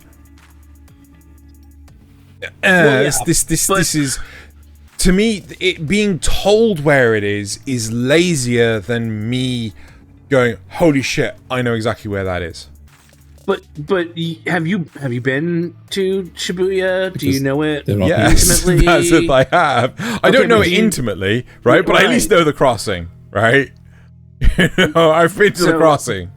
this is, to me, it being told where it is lazier than me going, holy shit, I know exactly where that is. But have you been to Shibuya? Do you know it yes, intimately? That's what I have. I don't know it intimately, right? But I at least know the crossing, right? I've been to the crossing.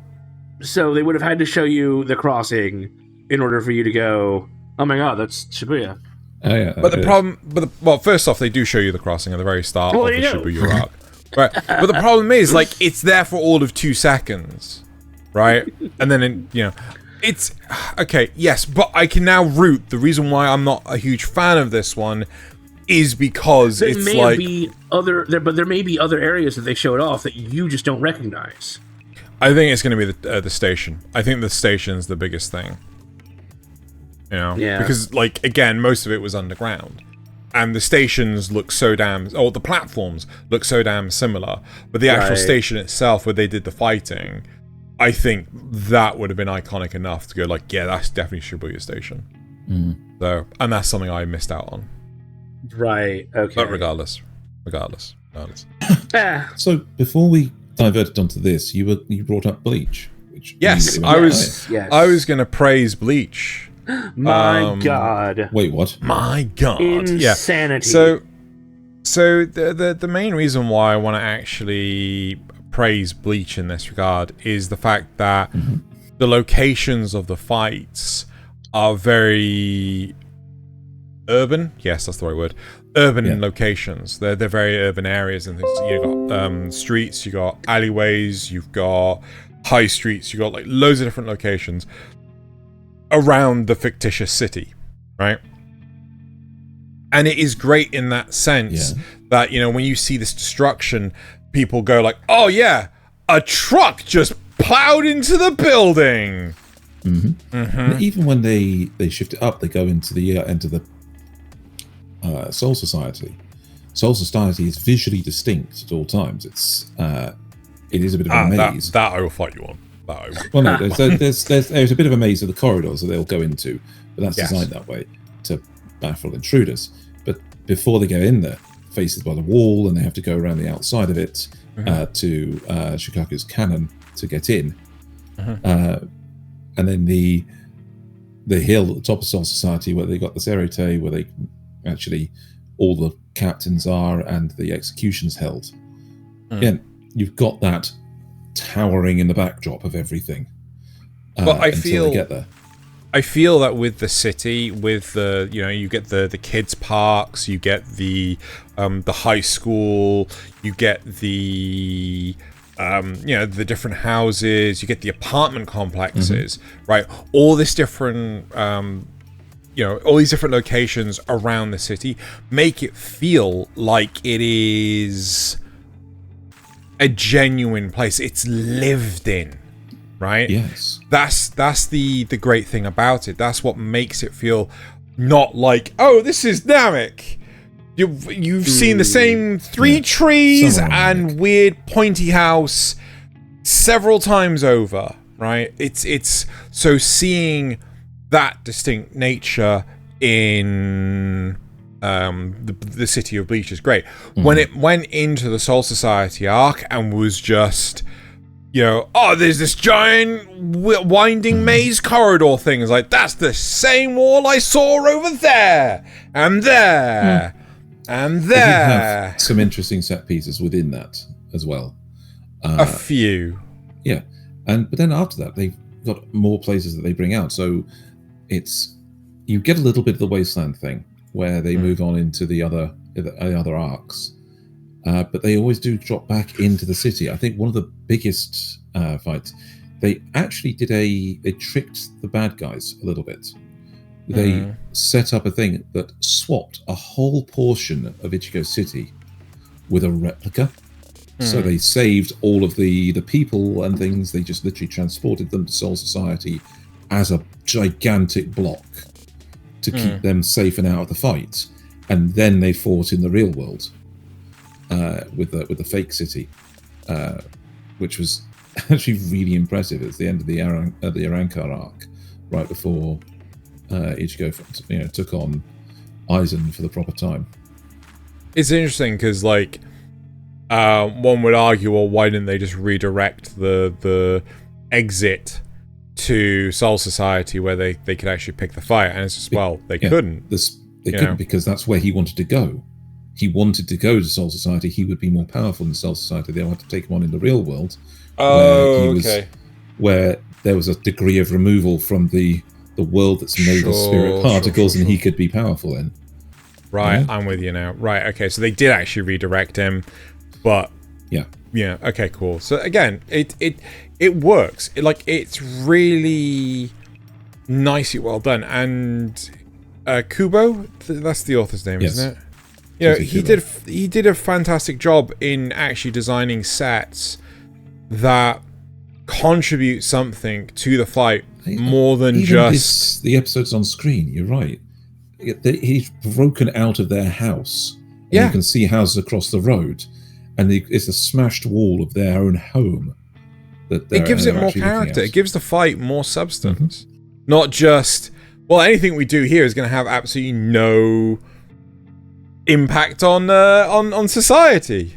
So they would have had to show you the crossing in order for you to go, oh my god, that's Shibuya. Oh yeah. But the problem, first off, they do show you the crossing at the very start of the Shibuya arc. Right, but the problem is, like, it's there for all of 2 seconds, right? And then, it's okay. Yes, but I can now root. The reason why I'm not a huge fan of this one is because there may be other areas that they showed off that you just don't recognize. I think it's going to be the station. I think the station's the biggest thing. Because, like, again, most of it was underground. And the stations look so the platforms look so damn similar. But the actual station itself, where they did the fighting, I think that would have been iconic enough to go like, yeah, that's definitely Shibuya Station. So, and that's something I missed out on. Right, okay. But regardless. So, before we diverted onto this, you brought up Bleach. Which yes, I was going to praise Bleach. My God! Wait, what? My God! Insanity. Yeah. So the main reason why I want to actually praise Bleach in this regard is the fact that the locations of the fights are very urban. Yes, that's the right word. Urban locations. They're very urban areas and things. You've got streets, you've got alleyways, you've got high streets, you've got like loads of different locations around the fictitious city, right? And it is great in that sense that, when you see this destruction, people go like, oh yeah, a truck just plowed into the building. And even when they shift it up, they go into the Soul Society. Soul Society is visually distinct at all times. It is a bit of a maze. That I will fight you on. Well, no, there's a bit of a maze of the corridors that they'll go into, but that's designed that way to baffle intruders. But before they go in there, faces by the wall, and they have to go around the outside of it to Shikaku's cannon to get in. And then the hill at the top of Soul Society, where they got the Serete, where they actually all the captains are and the executions held. Again, you've got that towering in the backdrop of everything. But I feel get there. I feel that with the city, with the you get the kids parks, you get the high school, you get the the different houses, you get the apartment complexes, right? All this different, all these different locations around the city make it feel like it is a genuine place. It's lived in, right? Yes. That's the great thing about it. That's what makes it feel not like, oh, this is Namek. You've seen the same three trees and weird pointy house several times over, right? It's so seeing that distinct nature in the city of Bleach is great. When it went into the Soul Society arc and was just, there's this giant winding maze corridor thing. It's like, that's the same wall I saw over there and there. And there, have some interesting set pieces within that as well. A few, yeah, but then after that, they've got more places that they bring out. So you get a little bit of the wasteland thing where they move on into the other arcs, but they always do drop back into the city. I think one of the biggest fights, they actually did they tricked the bad guys a little bit. They set up a thing that swapped a whole portion of Ichigo City with a replica. So they saved all of the people and things. They just literally transported them to Soul Society as a gigantic block to keep them safe and out of the fight. And then they fought in the real world with the fake city, which was actually really impressive. It's the end of the Arrancar arc, right before Ichigo, took on Aizen for the proper time. It's interesting because, one would argue, well, why didn't they just redirect the exit to Soul Society where they could actually pick the fight? And it's just, they couldn't. They couldn't because that's where he wanted to go. He wanted to go to Soul Society. He would be more powerful in Soul Society. They had to take him on in the real world. Where there was a degree of removal from the world that's made of spirit particles and he could be powerful in. Right, I'm with you now. Right, okay, so they did actually redirect him, but yeah, okay, cool. So again, it works. It's really nicely well done. And Kubo, that's the author's name, isn't it? He did a fantastic job in actually designing sets that contribute something to the fight more than just the episodes on screen. You're right. He's broken out of their house. And you can see houses across the road, and it's a smashed wall of their own home. It gives it more character. It gives the fight more substance. Not just, anything we do here is going to have absolutely no impact on society.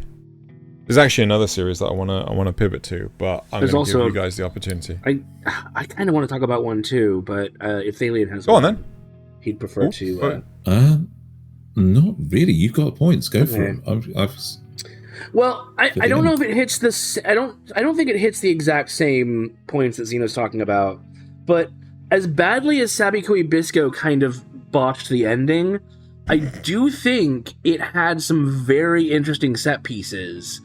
There's actually another series that I want to pivot to, but I'm going to give you guys the opportunity. I kind of want to talk about one too, but if Thaylien has go on then, he'd prefer to. Not really. You've got points. Go for it. I don't know if it hits this. I don't think it hits the exact same points that Xeno's talking about. But as badly as Sabikui Bisco kind of botched the ending, I do think it had some very interesting set pieces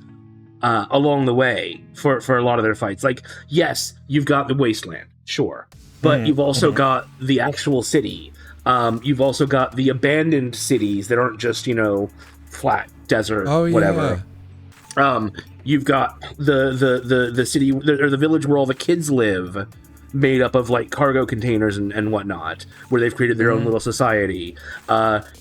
along the way for a lot of their fights. Yes, you've got the wasteland, sure, but you've also got the actual city. You've also got the abandoned cities that aren't just flat desert, whatever. You've got the city or the village where all the kids live, made up of cargo containers and whatnot, where they've created their own little society.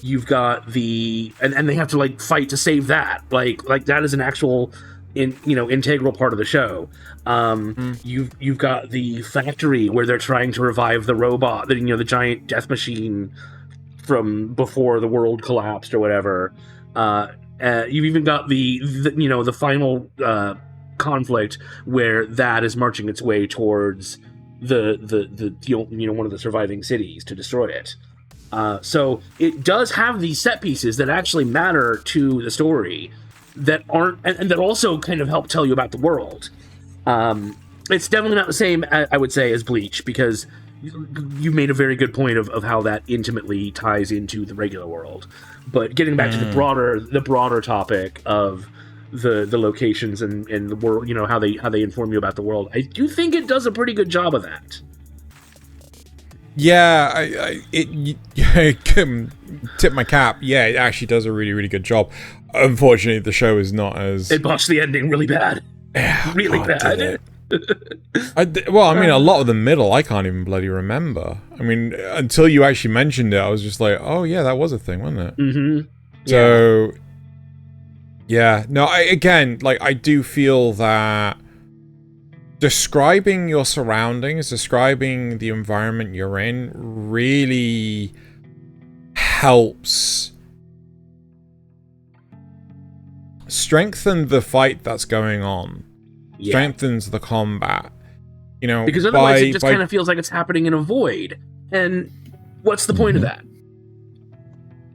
You've got and they have to fight to save that. That is an actual integral part of the show. You've got the factory where they're trying to revive the robot, the giant death machine from before the world collapsed or whatever. You've even got the final conflict where that is marching its way towards the one of the surviving cities to destroy it. So it does have these set pieces that actually matter to the story, that aren't and that also kind of help tell you about the world. It's definitely not the same, I would say, as Bleach, because you made a very good point of how that intimately ties into the regular world. But getting back to the broader topic of the locations and the world, how they inform you about the world. I do think it does a pretty good job of that. Yeah, I tip my cap. Yeah, it actually does a really, really good job. Unfortunately, the show is not as... It botched the ending really bad. Yeah, really God, bad. A lot of the middle I can't even bloody remember. I mean, until you actually mentioned it, I was just like, oh yeah, that was a thing, wasn't it? Mm-hmm. So, yeah. No, I do feel that describing your surroundings, describing the environment you're in, really helps strengthen the fight that's going on. Yeah. Strengthens the combat. Because otherwise it just kind of feels like it's happening in a void. And what's the point of that?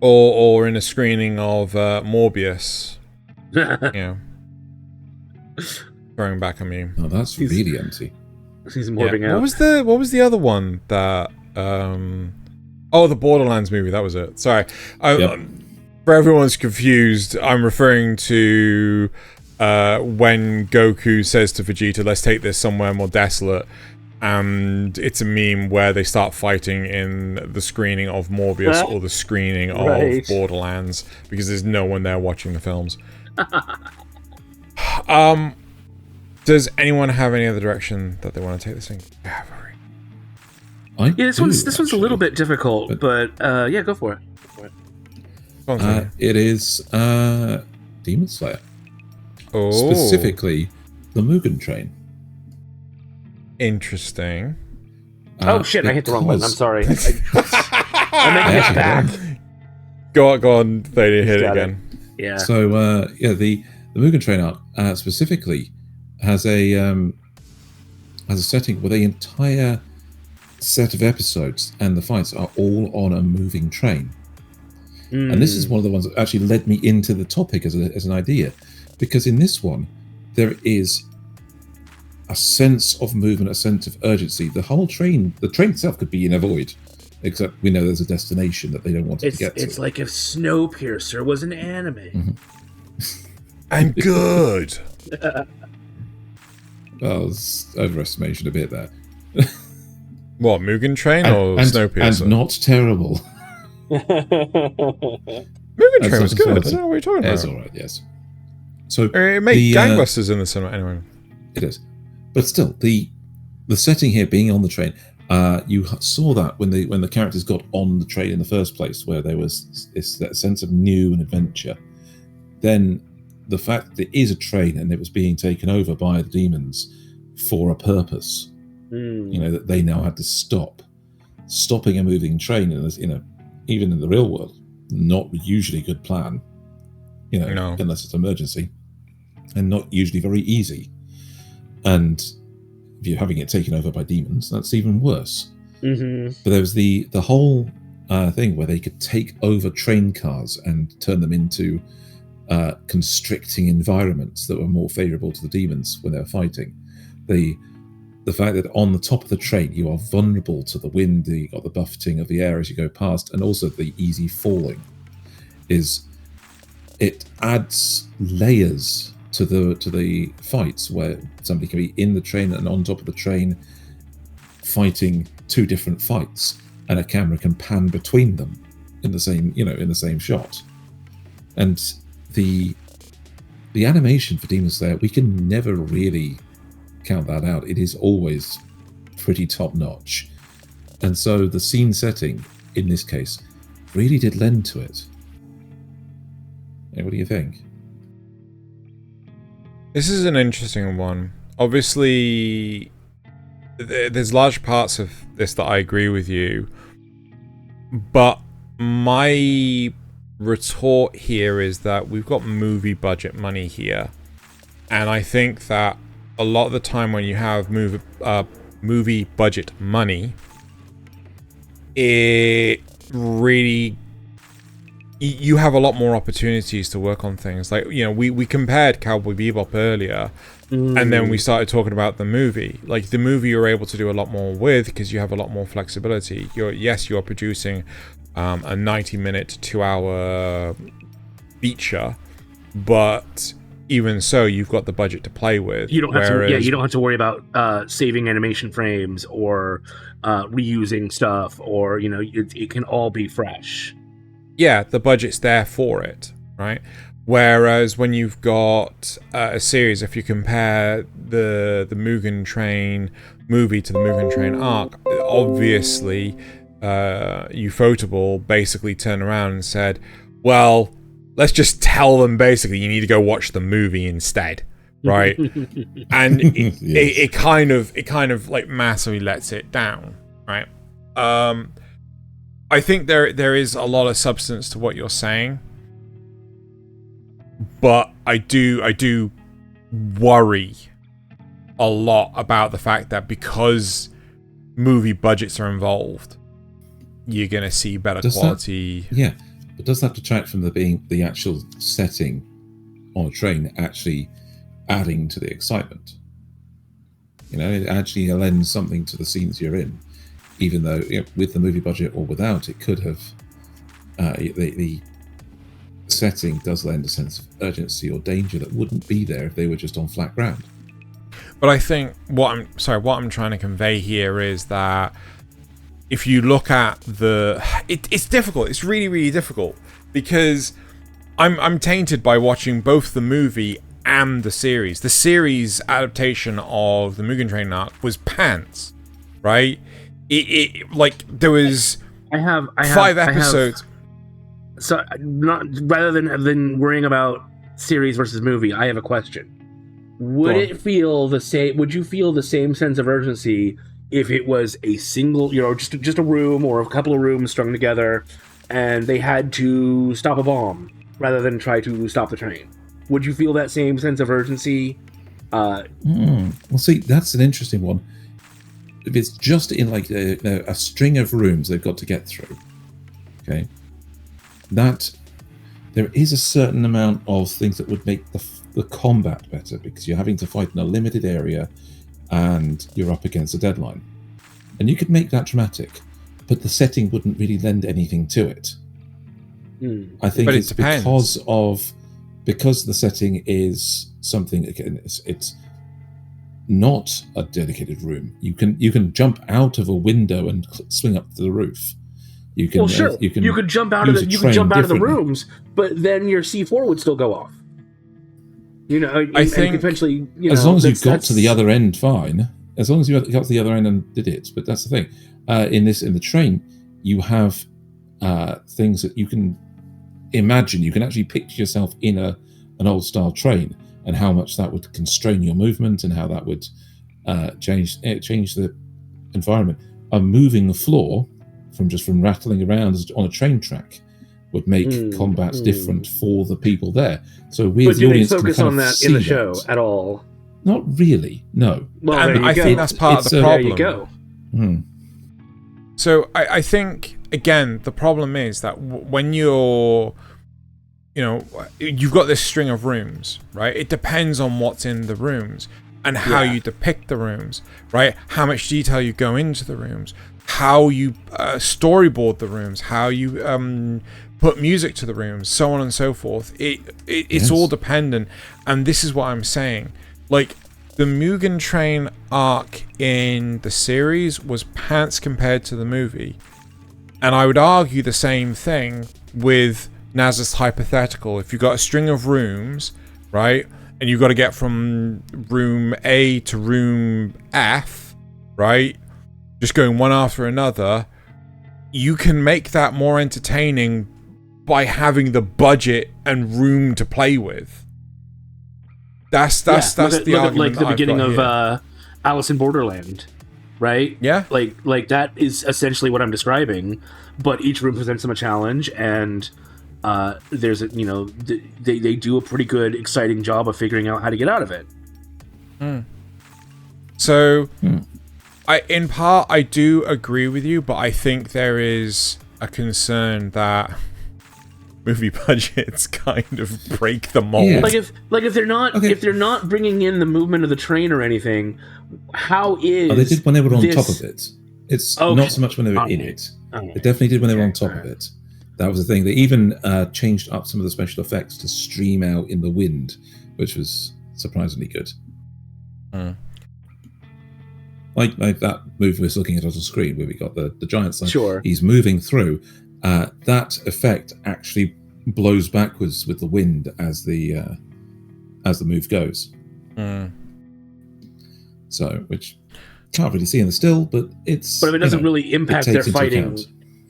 Or in a screening of Morbius. Throwing back a meme. Oh, that's really empty. He's morbing out. What was the other one that the Borderlands movie, that was it. Sorry. For everyone's confused, I'm referring to when Goku says to Vegeta, let's take this somewhere more desolate, and it's a meme where they start fighting in the screening of Morbius or the screening of Borderlands, because there's no one there watching the films. Does anyone have any other direction that they want to take this thing? This one's a little bit difficult, but go for it. It is Demon Slayer. Oh. Specifically, the Mugen Train. Interesting. I hit the wrong button. I'm sorry. I meant to get back. Go on, Thaylien, hit it again. Yeah. So, the Mugen Train arc specifically has a setting where the entire set of episodes and the fights are all on a moving train. And this is one of the ones that actually led me into the topic as an idea, because in this one there is a sense of movement, a sense of urgency. The train itself could be in a void, except we know there's a destination that they don't want it to get to. It's like if Snowpiercer was an anime. Mm-hmm. And good. Well, it's overestimation a bit there. What, Mugen Train or Snowpiercer? And not terrible. Mugen Train was good. I don't know what you're talking about. It's alright, yes. So it made gangbusters in the cinema anyway. It is. But still, the setting here being on the train, you saw that when the characters got on the train in the first place, where there was that sense of new and adventure. Then the fact that it is a train and it was being taken over by the demons for a purpose, that they now had to stop. Stopping a moving train, even in the real world, not usually a good plan, unless it's emergency, and not usually very easy. And if you're having it taken over by demons, that's even worse. Mm-hmm. But there was the whole thing where they could take over train cars and turn them into constricting environments that were more favorable to the demons when they were fighting. The fact that on the top of the train you are vulnerable to the wind, you got the buffeting of the air as you go past, and also the easy falling, it adds layers to the fights, where somebody can be in the train and on top of the train fighting two different fights, and a camera can pan between them in the same shot. And the animation for Demon Slayer, we can never really count that out. It is always pretty top notch, and so the scene setting in this case really did lend to it. What do you think? This is an interesting one. Obviously, there's large parts of this that I agree with you, but my retort here is that we've got movie budget money here, and I think that a lot of the time when you have movie budget money, it really, you have a lot more opportunities to work on things. Like, we compared Cowboy Bebop earlier, and then we started talking about the movie. Like, the movie you're able to do a lot more with because you have a lot more flexibility. You're producing a 90-minute to 2-hour feature, but even so, you've got the budget to play with. You don't have to. You don't have to worry about saving animation frames or reusing stuff, or it can all be fresh. Yeah, the budget's there for it, right? Whereas when you've got a series, if you compare the Mugen Train movie to the Mugen Train arc, obviously, Ufotable basically turned around and said, "Well, let's just tell them basically you need to go watch the movie instead." Right? And it kind of like massively lets it down, right? I think there is a lot of substance to what you're saying, but I do worry a lot about the fact that because movie budgets are involved, you're gonna see better quality. But does that detract from the actual setting on a train actually adding to the excitement? It actually lends something to the scenes you're in, even though with the movie budget or without, it could have the setting does lend a sense of urgency or danger that wouldn't be there if they were just on flat ground. But I think what I'm trying to convey here is that if you look at it's difficult. It's really, really difficult because I'm tainted by watching both the movie and the series. The series adaptation of the Mugen Train arc was pants, right? It like there was I have 5 episodes. So rather than worrying about series versus movie, I have a question. Would you feel the same sense of urgency if it was a single, just a room or a couple of rooms strung together, and they had to stop a bomb rather than try to stop the train? Would you feel that same sense of urgency? Well, see, that's an interesting one. If it's just in like a string of rooms they've got to get through, okay, that there is a certain amount of things that would make the combat better because you're having to fight in a limited area and you're up against a deadline. And you could make that dramatic, but the setting wouldn't really lend anything to it. I think it's because the setting is something, again, it's not a dedicated room. You can jump out of a window and swing up to the roof. You can you could jump out of the rooms, but then your C4 would still go off. I think eventually, as long as you got to the other end, fine. As long as you got to the other end and did it. But that's the thing. In the train, you have things that you can imagine. You can actually picture yourself in an old style train and how much that would constrain your movement and how that would change the environment. Moving the floor from rattling around on a train track would make combat different for the people there. So we as the audience focus can on that in the show at all? Not really, no. Well, and I think that's part of the problem. There you go. So I think, again, the problem is that when you've got this string of rooms, right? It depends on what's in the rooms and how you depict the rooms, right? How much detail you go into the rooms, how you storyboard the rooms, how you put music to the rooms, so on and so forth. It's all dependent, and this is what I'm saying. Like, the Mugen Train arc in the series was pants compared to the movie, and I would argue the same thing with Nasuth's hypothetical. If you've got a string of rooms, right, and you've got to get from room A to room F, right, just going one after another, you can make that more entertaining by having the budget and room to play with. That's the argument. Like the beginning of Alice in Borderland, right? Yeah. Like that is essentially what I'm describing, but each room presents them a challenge, and there's they do a pretty good, exciting job of figuring out how to get out of it. So, in part, I do agree with you, but I think there is a concern that movie budgets kind of break the mold. Yeah. Like if they're not bringing in the movement of the train or anything, how is they did when they were on top of it. It's not so much when they were in it. They definitely did when they were on top of it. That was the thing. They even changed up some of the special effects to stream out in the wind, which was surprisingly good. Like that movie we're looking at on the screen, where we got the giant slime. Sure. He's moving through. That effect actually blows backwards with the wind as the move goes. So, which can't really see in the still, but it's. But if it doesn't really impact their fighting,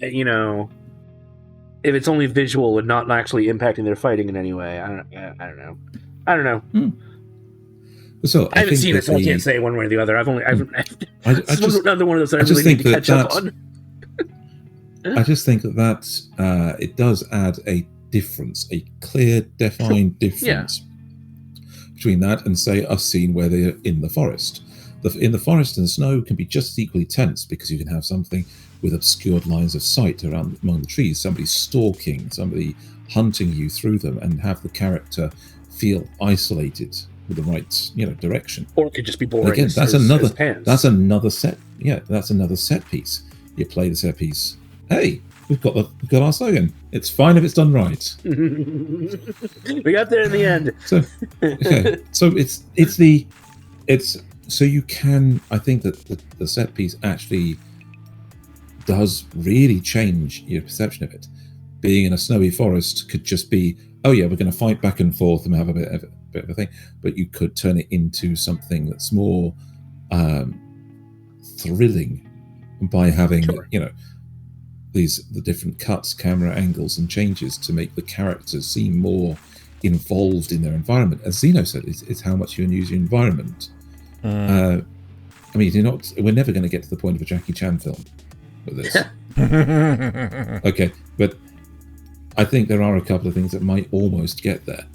you know, if it's only visual and not actually impacting their fighting in any way, I don't know. So I haven't seen it, so I can't say one way or the other. Another one of those that I really need to catch up on. I just think that it does add a difference, a clear, defined difference between that and, say, a scene where they're in the forest. In the forest and the snow can be just as equally tense, because you can have something with obscured lines of sight around among the trees, somebody stalking, somebody hunting you through them, and have the character feel isolated with the right, direction. Or it could just be boring. Again, that's another set. Yeah, that's another set piece. You play the set piece. Hey, we've got our slogan. It's fine if it's done right. We got there in the end. So so you can. I think that the set piece actually does really change your perception of it. Being in a snowy forest could just be, oh yeah, we're going to fight back and forth and have a bit of a thing, but you could turn it into something that's more thrilling by having the different cuts, camera angles, and changes to make the characters seem more involved in their environment. As Zeno said, it's how much you use your environment. I mean, we're never going to get to the point of a Jackie Chan film with this. Okay, but I think there are a couple of things that might almost get there.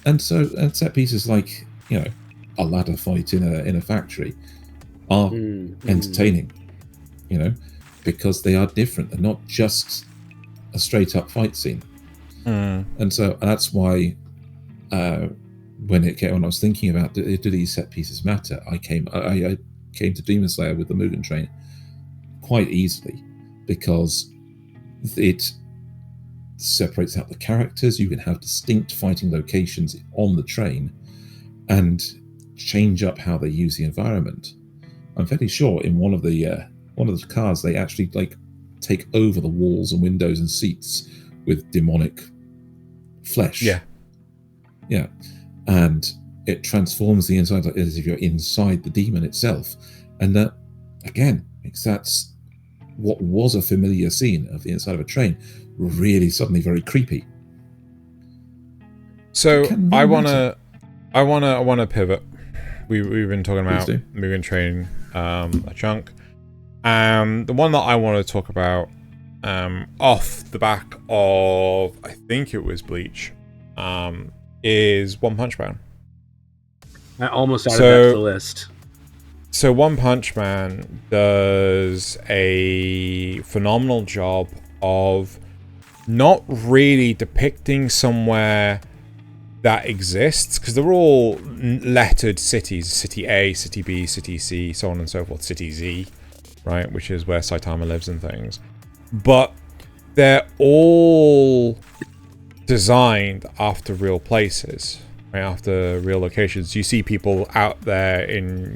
And set pieces like, a ladder fight in a factory are entertaining, because they are different. They're not just a straight up fight scene. And so that's why when I was thinking about do these set pieces matter, I came to Demon Slayer with the Mugen Train quite easily, because it separates out the characters. You can have distinct fighting locations on the train and change up how they use the environment. I'm fairly sure in one of the cars they actually take over the walls and windows and seats with demonic flesh. Yeah, and it transforms the inside as if you're inside the demon itself, and that again makes what was a familiar scene of the inside of a train really suddenly very creepy. So I wanna pivot. We've been talking about Mugen Train a chunk. The one that I want to talk about off the back of, I think it was Bleach, is One Punch Man. I almost added that to the list. So One Punch Man does a phenomenal job of not really depicting somewhere that exists, because they're all lettered cities: City A, City B, City C, so on and so forth, City Z, right, which is where Saitama lives and things. But they're all designed after real places, right, after real locations. You see people out there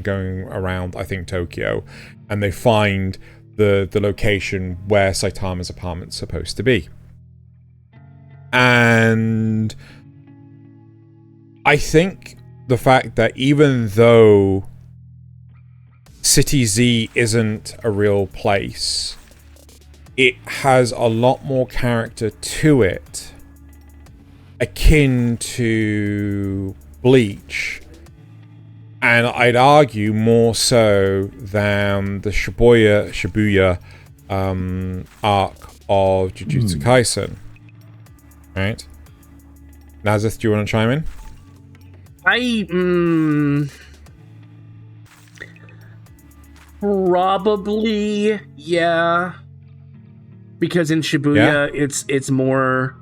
going around, I think, Tokyo, and they find the location where Saitama's apartment's supposed to be. And I think the fact that even though City Z isn't a real place, it has a lot more character to it, akin to Bleach, and I'd argue more so than the Shibuya arc of Jujutsu Kaisen. Right? Nasuth, do you want to chime in? Probably, yeah. Because in Shibuya, it's more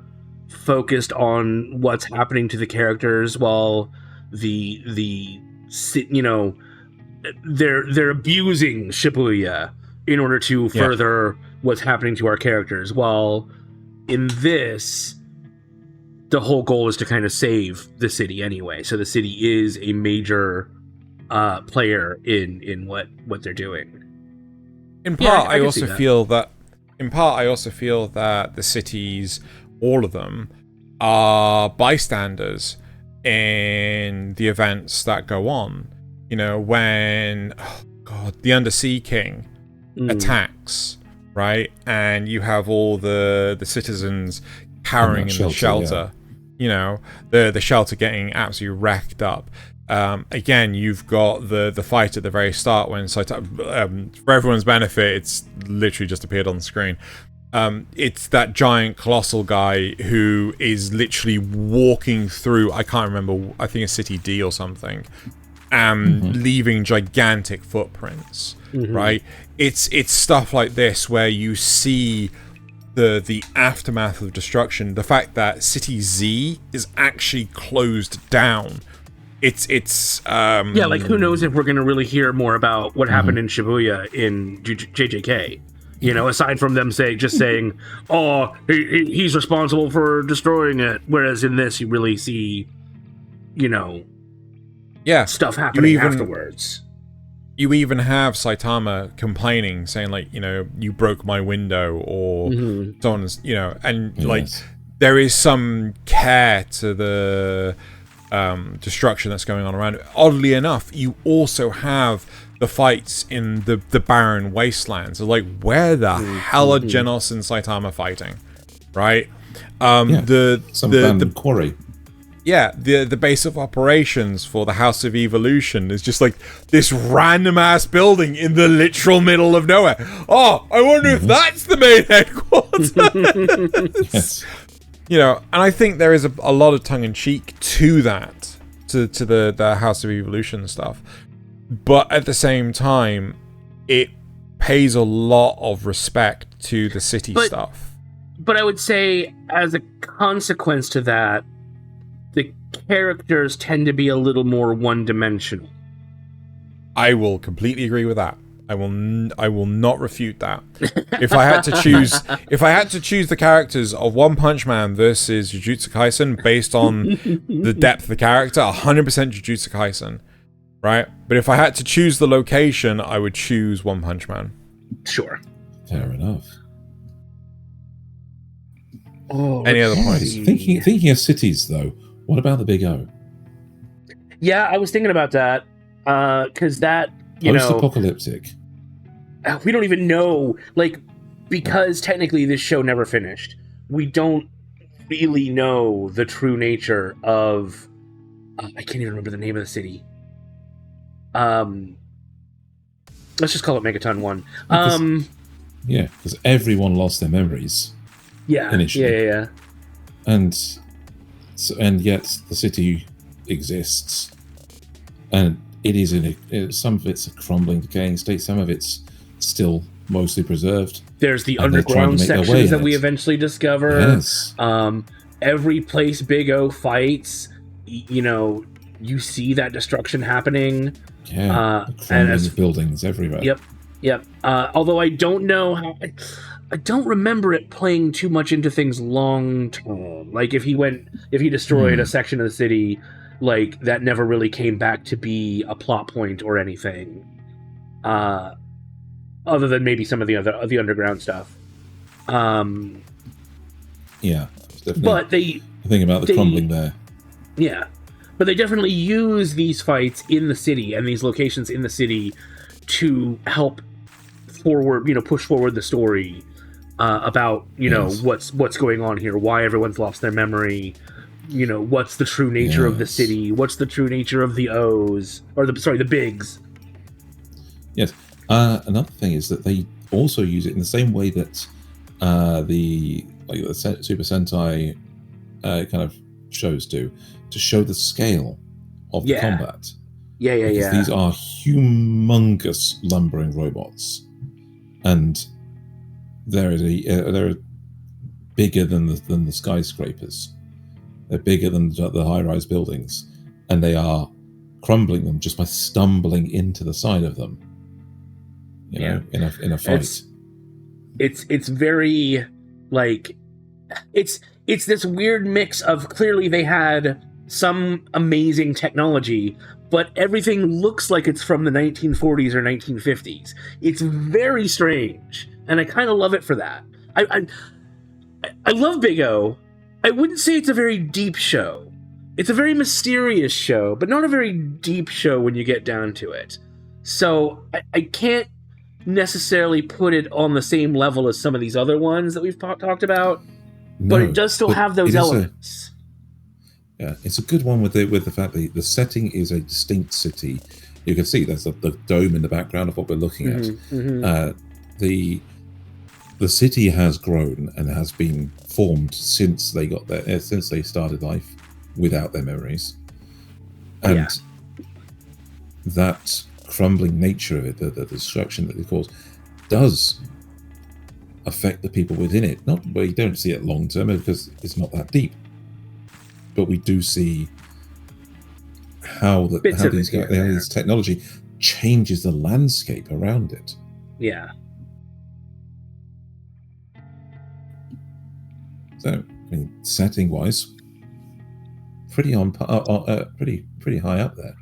focused on what's happening to the characters, while they're abusing Shibuya in order to further what's happening to our characters. While in this, the whole goal is to kind of save the city anyway. So the city is a major player in what they're doing. In part, I also feel that the cities, all of them, are bystanders in the events that go on. You know, when the Undersea King attacks, right, and you have all the citizens cowering in the shelter. Yeah. You know, the shelter getting absolutely wrecked up. Again, you've got the fight at the very start when Saitama, for everyone's benefit, it's literally just appeared on the screen. It's that giant colossal guy who is literally walking through, I can't remember, I think a city D or something, leaving gigantic footprints, right? It's stuff like this where you see the aftermath of destruction, the fact that City Z is actually closed down. It's like, who knows if we're going to really hear more about what happened in Shibuya in JJK. You know, aside from them saying, oh, he's responsible for destroying it. Whereas in this, you really see, you know, stuff happening afterwards. You even have Saitama complaining, saying, like, you know, you broke my window, or so on, you know, and like, there is some care to the destruction that's going on around it. Oddly enough, you also have the fights in the barren wastelands. So, like, where the hell are Genos and Saitama fighting, right? The quarry. Yeah, the base of operations for the House of Evolution is just like this random ass building in the literal middle of nowhere. Oh, I wonder if that's the main headquarters. Yes. You know, and I think there is a lot of tongue in cheek to that, to the House of Evolution stuff. But at the same time, it pays a lot of respect to the city stuff. But I would say, as a consequence to that, the characters tend to be a little more one-dimensional. I will completely agree with that. I will not refute that. If I had to choose the characters of One Punch Man versus Jujutsu Kaisen based on the depth of the character, 100% Jujutsu Kaisen, right? But if I had to choose the location, I would choose One Punch Man. Sure. Fair enough. Oh, any other points? Thinking of cities, though, what about the Big O? Yeah, I was thinking about that, because that, post-apocalyptic. We don't even know, like, because technically this show never finished. We don't really know the true nature of. I can't even remember the name of the city. Let's just call it Megaton 1. Because everyone lost their memories. Yeah. Initially. Yeah. And yet the city exists, and it is some of it's a crumbling, decaying state. Some of it's still mostly preserved. There's the underground sections that we eventually discover. Yes. Every place Big O fights, you see that destruction happening. Yeah. Crumbling buildings everywhere. Yep. Although I don't know how. I don't remember it playing too much into things long term. Like if he destroyed a section of the city, like that never really came back to be a plot point or anything. Other than maybe some of the underground stuff. Yeah. But the thing about the crumbling there. Yeah. But they definitely use these fights in the city and these locations in the city to help push forward the story. About what's going on here, why everyone's lost their memory, what's the true nature of the city, what's the true nature of the O's, or the Bigs. Yes. Another thing is that they also use it in the same way that the Super Sentai kind of shows do, to show the scale of the combat. Yeah. These are humongous lumbering robots, and they're bigger than the skyscrapers. They're bigger than the high-rise buildings, and they are crumbling them just by stumbling into the side of them. In a fight. It's very like it's this weird mix of clearly they had some amazing technology, but everything looks like it's from the 1940s or 1950s. It's very strange, and I kind of love it for that. I love Big O. I wouldn't say it's a very deep show. It's a very mysterious show, but not a very deep show when you get down to it. So I can't necessarily put it on the same level as some of these other ones that we've talked about, but it does still have those elements. It's a good one with the fact that the setting is a distinct city. You can see there's the dome in the background of what we're looking at. The city has grown and has been formed since they got there, since they started life without their memories, and that crumbling nature of it, the destruction that it caused, does affect the people within it. Not, well, you don't see it long term because it's not that deep, but we do see how this technology changes the landscape around it. Yeah. So, I mean, setting wise, pretty high up there.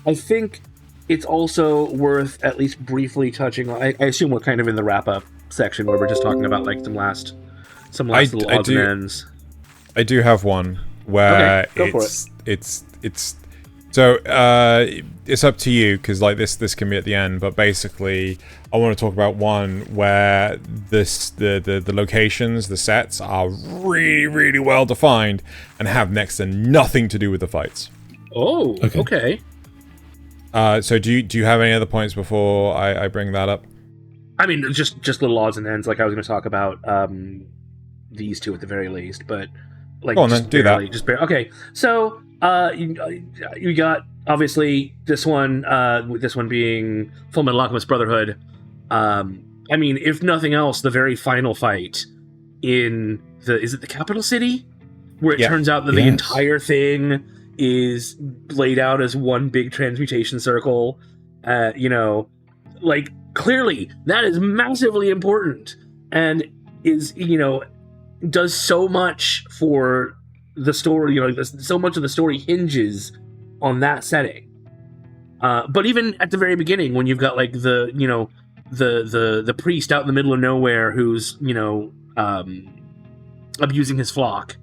I think it's also worth at least briefly touching on. I assume we're kind of in the wrap up section where we're just talking about like some last little odds and ends. I do have one where it's up to you because like this can be at the end, but basically I want to talk about one where the locations, the sets are really, really well defined and have next to nothing to do with the fights. Oh, okay. So do you have any other points before I bring that up? I mean, just little odds and ends. Like I was going to talk about these two at the very least, but like go on, then, do that. Okay, so you got obviously this one. With this one being Fullmetal Alchemist Brotherhood. I mean, if nothing else, the very final fight in is it the capital city, where it turns out that the entire thing is laid out as one big transmutation circle. Like clearly that is massively important and is, does so much for the story. So much of the story hinges on that setting. But even at the very beginning, when you've got like the priest out in the middle of nowhere who's abusing his flock,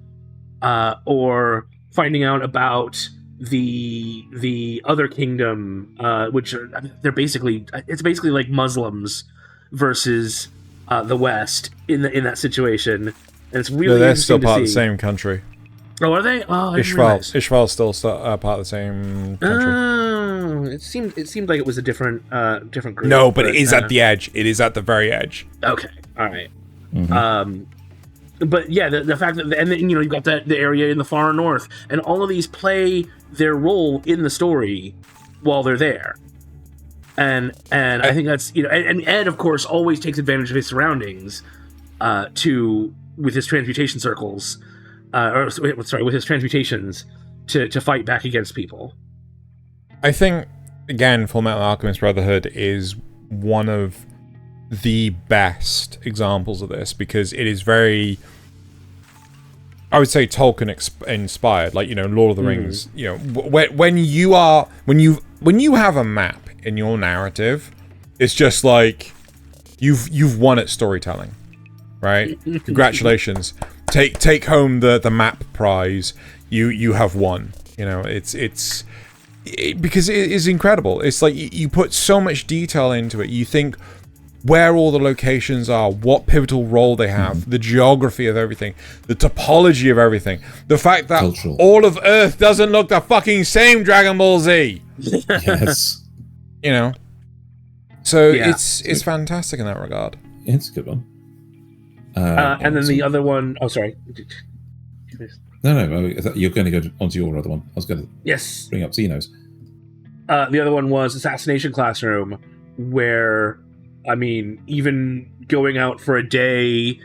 or finding out about the other kingdom, which it's basically like Muslims versus the West in that situation, and it's really they're still part of the same country. Oh, are they? Oh, Ishval's still part of the same country. Oh, it seemed like it was a different group. No, but it is at the edge. It is at the very edge. Okay, all right. Mm-hmm. But yeah, the fact that, and then, you've got the area in the far north, and all of these play their role in the story while they're there, and I think that's and Ed of course always takes advantage of his surroundings, with his transmutation circles, with his transmutations to fight back against people. I think again, Fullmetal Alchemist Brotherhood is one of the best examples of this because it is very, I would say, Tolkien inspired, like Lord of the Rings. When you have a map in your narrative, it's just like you've won at storytelling, right? Congratulations, take home the map prize. You have won. It's because it is incredible. It's like you put so much detail into it. You think where all the locations are, what pivotal role they have, the geography of everything, the topology of everything, the fact that all of Earth doesn't look the fucking same, Dragon Ball Z. Yes. So it's fantastic in that regard. It's a good one. And then the other one, oh sorry. No, you're going to go onto your other one. I was going to bring up Xeno's. The other one was Assassination Classroom, where, I mean, even going out for a day,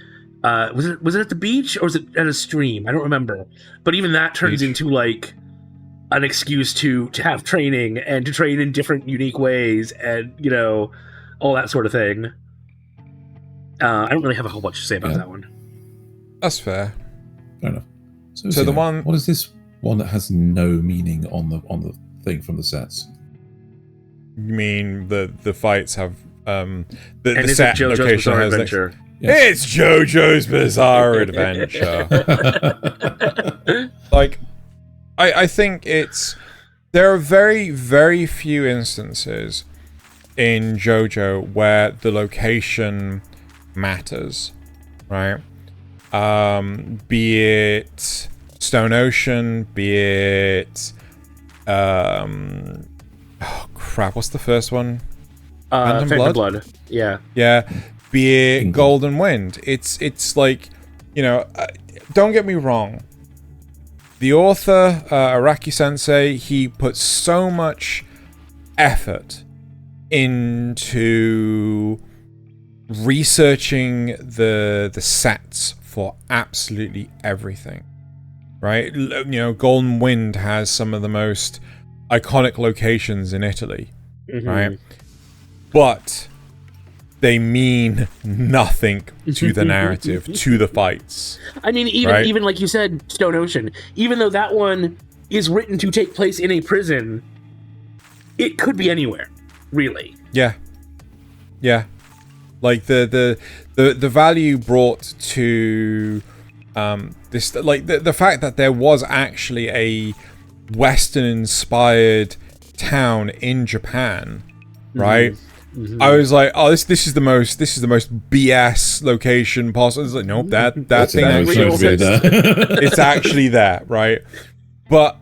was it at the beach or was it at a stream? I don't remember. But even that turns into like an excuse to have training and to train in different unique ways and, all that sort of thing. I don't really have a whole bunch to say about that one. That's fair. Fair enough. So the one... What is this one that has no meaning on the thing from the sets? You mean the fights have... the is set it JoJo's location Bizarre has... Adventure? Yes. It's JoJo's Bizarre Adventure. Like, I think it's... There are very, very few instances in JoJo where the location matters, right? Be it Stone Ocean, be it oh crap, what's the first one? Phantom Blood. Yeah. Be it Golden Wind. It's like, you know, don't get me wrong. The author, Araki Sensei, he put so much effort into researching the sets for absolutely everything, right? You know, Golden Wind has some of the most iconic locations in Italy, right? But they mean nothing to the narrative, to the fights. I mean, even like you said, Stone Ocean, even though that one is written to take place in a prison, it could be anywhere, really. Yeah. Like the value brought to this, like the fact that there was actually a Western-inspired town in Japan, right? I was like, oh, this is the most BS location possible. It's like, nope, that thing actually exists. It's actually there, right? But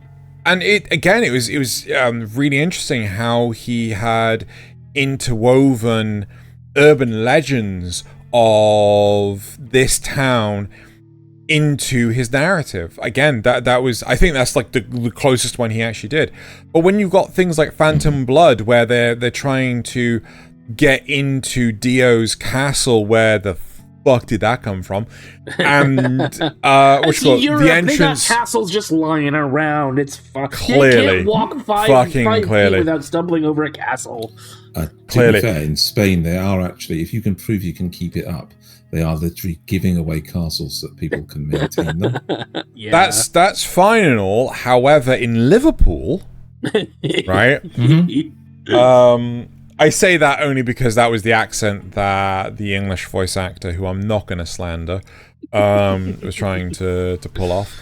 it was really interesting how he had interwoven urban legends of this town into his narrative. Again, that was, I think that's like the closest one he actually did. But when you've got things like Phantom Blood, where they're trying to get into Dio's castle, where the fuck did that come from? And the entrance, they got castles just lying around. It's clearly, you can't walk five feet without stumbling over a castle. To be fair, in Spain, they are actually, if you can prove you can keep it up, they are literally giving away castles that people can maintain them. Yeah. That's fine and all. However, in Liverpool, right? I say that only because that was the accent that the English voice actor, who I'm not going to slander, was trying to pull off.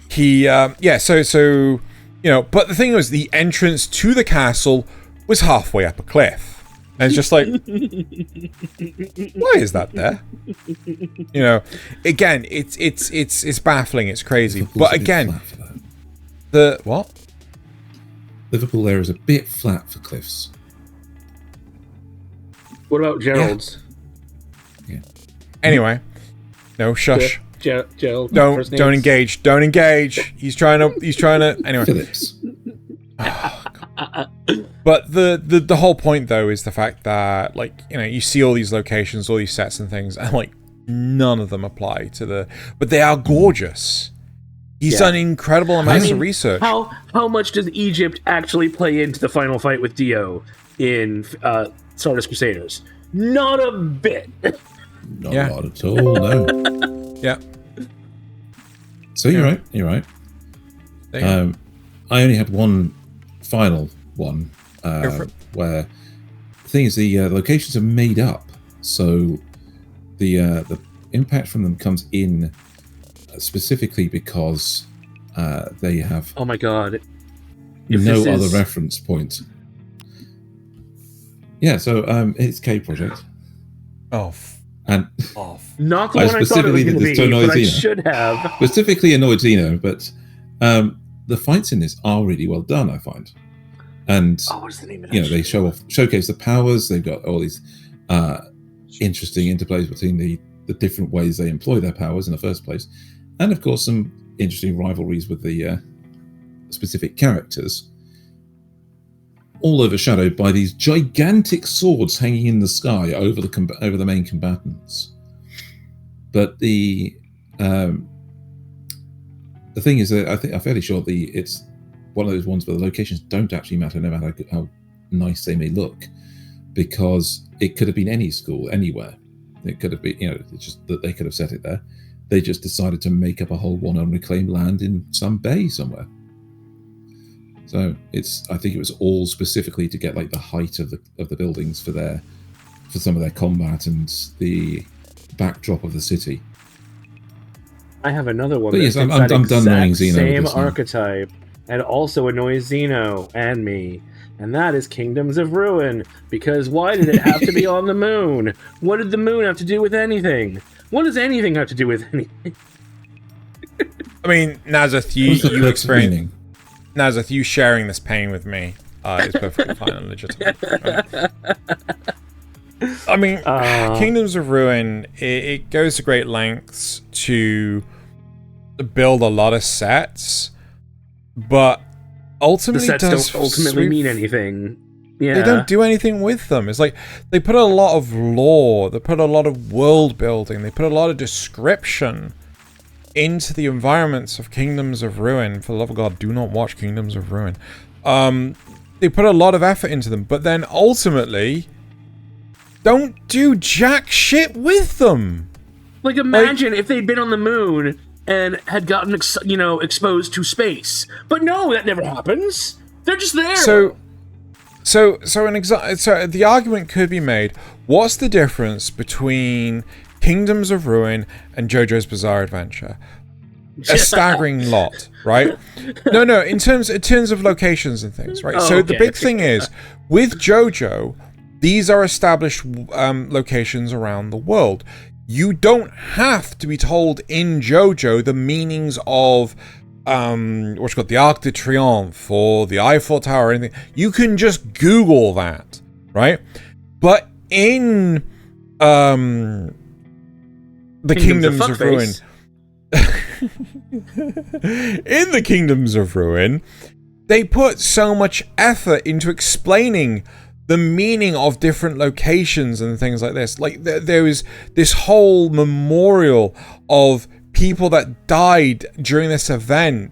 He, so you know, but the thing was, the entrance to the castle was halfway up a cliff. And it's just like, why is that there? You know, again, it's baffling, it's crazy. But again, the what? Liverpool there is a bit flat for cliffs. What about Gerald's? Yeah. Anyway, no, shush. Gerald. Don't engage. Don't engage. He's trying to. Anyway. Phillips. But the whole point though is the fact that, like, you know, you see all these locations, all these sets and things, and like none of them apply to but they are gorgeous. He's done incredible amounts of research. How much does Egypt actually play into the final fight with Dio in Stardust Crusaders? Not a bit. Not a lot at all, no. Yeah. So you're right. I only had one final one where the thing is the locations are made up, so the impact from them comes in specifically because they have oh my god no other reference point. Yeah, so it's K Project. And not the one I thought it was going to be, but I should have. Specifically annoyed Zeno, but the fights in this are really well done, I find. And what's the name of that? You know, they showcase the powers. They've got all these interesting interplays between the different ways they employ their powers in the first place, and of course some interesting rivalries with the specific characters. All overshadowed by these gigantic swords hanging in the sky over the main combatants. But the thing is that I'm fairly sure it's one of those ones where the locations don't actually matter, no matter how nice they may look, because it could have been any school, anywhere. It could have been, you know, it's just that they could have set it there. They just decided to make up a whole one unreclaimed land in some bay somewhere. So I think it was all specifically to get like the height of the buildings for some of their combat and the backdrop of the city. I have another one. But yes, I'm done annoying Xeno. Same archetype, and also annoys Xeno and me. And that is Kingdoms of Ruin. Because why did it have to be on the moon? What did the moon have to do with anything? What does anything have to do with anything? I mean, Nasuth, you experiencing Nasuth, you sharing this pain with me is perfectly fine and legitimate. Right? I mean, Kingdoms of Ruin, it goes to great lengths to build a lot of sets, but ultimately the sets don't ultimately mean anything. Yeah. They don't do anything with them. It's like they put a lot of lore, they put a lot of world building, they put a lot of description into the environments of Kingdoms of Ruin. For the love of God, do not watch Kingdoms of Ruin. They put a lot of effort into them, but then ultimately don't do jack shit with them. Like, imagine if they'd been on the moon and had gotten, exposed to space. But no, that never happens. They're just there. So the argument could be made: what's the difference between Kingdoms of Ruin and JoJo's Bizarre Adventure? A staggering lot, right? No, in terms of locations and things, right? So the big thing is, with JoJo, these are established locations around the world. You don't have to be told in JoJo the meanings of the Arc de Triomphe or the Eiffel Tower or anything. You can just Google that, right? But in the Kingdoms of Ruin, in the Kingdoms of Ruin, they put so much effort into explaining the meaning of different locations and things like this. Like there was this whole memorial of people that died during this event.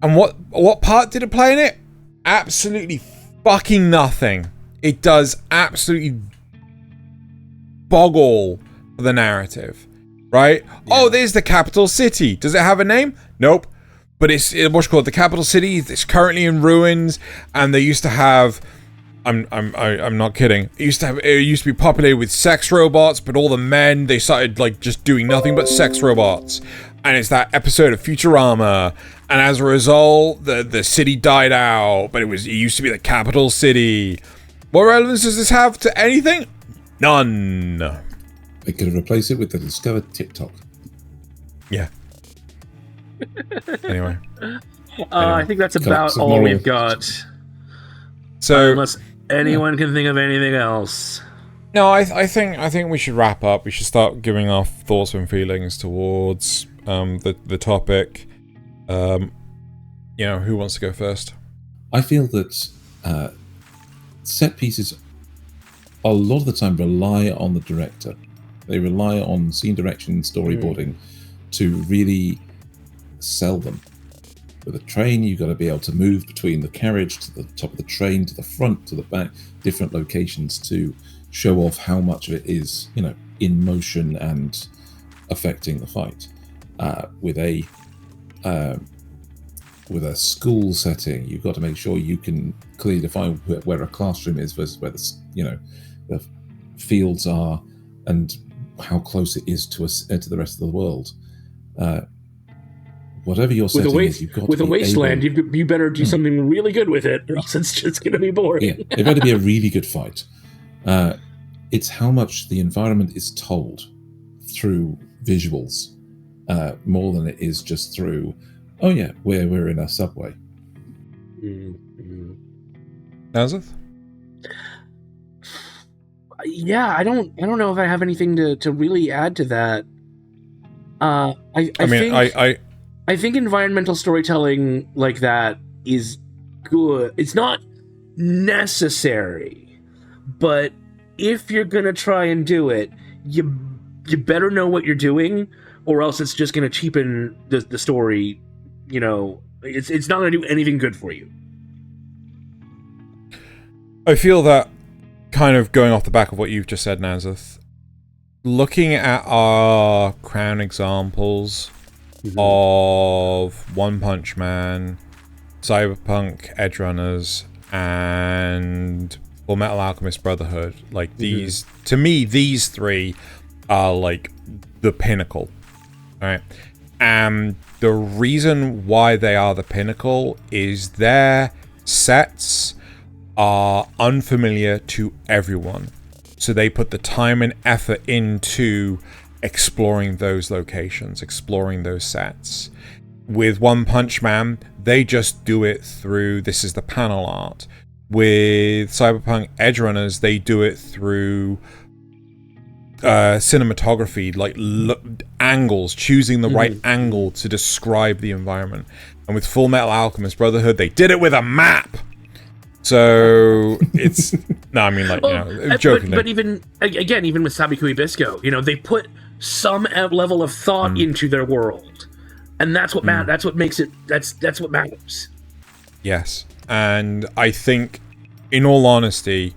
And what part did it play in it? Absolutely fucking nothing. It does absolutely boggle for the narrative, right? Yeah. Oh, there's the capital city. Does it have a name? Nope. But it's what's called the capital city. It's currently in ruins, and they used to have. I'm not kidding. It used to be populated with sex robots, but all the men, they started like just doing nothing but sex robots. And it's that episode of Futurama. And as a result, the city died out, but it used to be the capital city. What relevance does this have to anything? None. They could have replaced it with the discovered TikTok. Yeah. Anyway. I think that's about all we've got. So unless anyone can think of anything else. No, I think we should wrap up. We should start giving our thoughts and feelings towards the topic. Who wants to go first? I feel that set pieces a lot of the time rely on the director. They rely on scene direction and storyboarding to really sell them. With a train, you've got to be able to move between the carriage to the top of the train, to the front, to the back, different locations to show off how much of it is, in motion and affecting the fight. With a school setting, you've got to make sure you can clearly define where a classroom is versus where the fields are and how close it is to the rest of the world. Whatever your setting is, you've got to be with a wasteland, you better do something really good with it, or else it's just going to be boring. Yeah, it better be a really good fight. It's how much the environment is told through visuals, more than it is just through, we're in a subway. Mm-hmm. Nasuth? Yeah, I don't know if I have anything to really add to that. I think environmental storytelling like that is good. It's not necessary, but if you're gonna try and do it, you better know what you're doing, or else it's just gonna cheapen the story. It's not gonna do anything good for you. I feel that, kind of going off the back of what you've just said, Nasuth, looking at our crown examples of One Punch Man, Cyberpunk Edgerunners, and Fullmetal Alchemist Brotherhood, like these, to me, these three are like the pinnacle, right? And the reason why they are the pinnacle is their sets are unfamiliar to everyone. So they put the time and effort into exploring those locations, exploring those sets. With One Punch Man, they just do it through, this is the panel art. With Cyberpunk Edgerunners, they do it through cinematography, like angles, choosing the right angle to describe the environment. And with Fullmetal Alchemist Brotherhood, they did it with a map. So it's no, I mean, like, you know, jokingly. But even again, even with Sabikui Bisco, you know, they put some level of thought into their world, and that's what that's what makes it. That's what matters. Yes, and I think, in all honesty,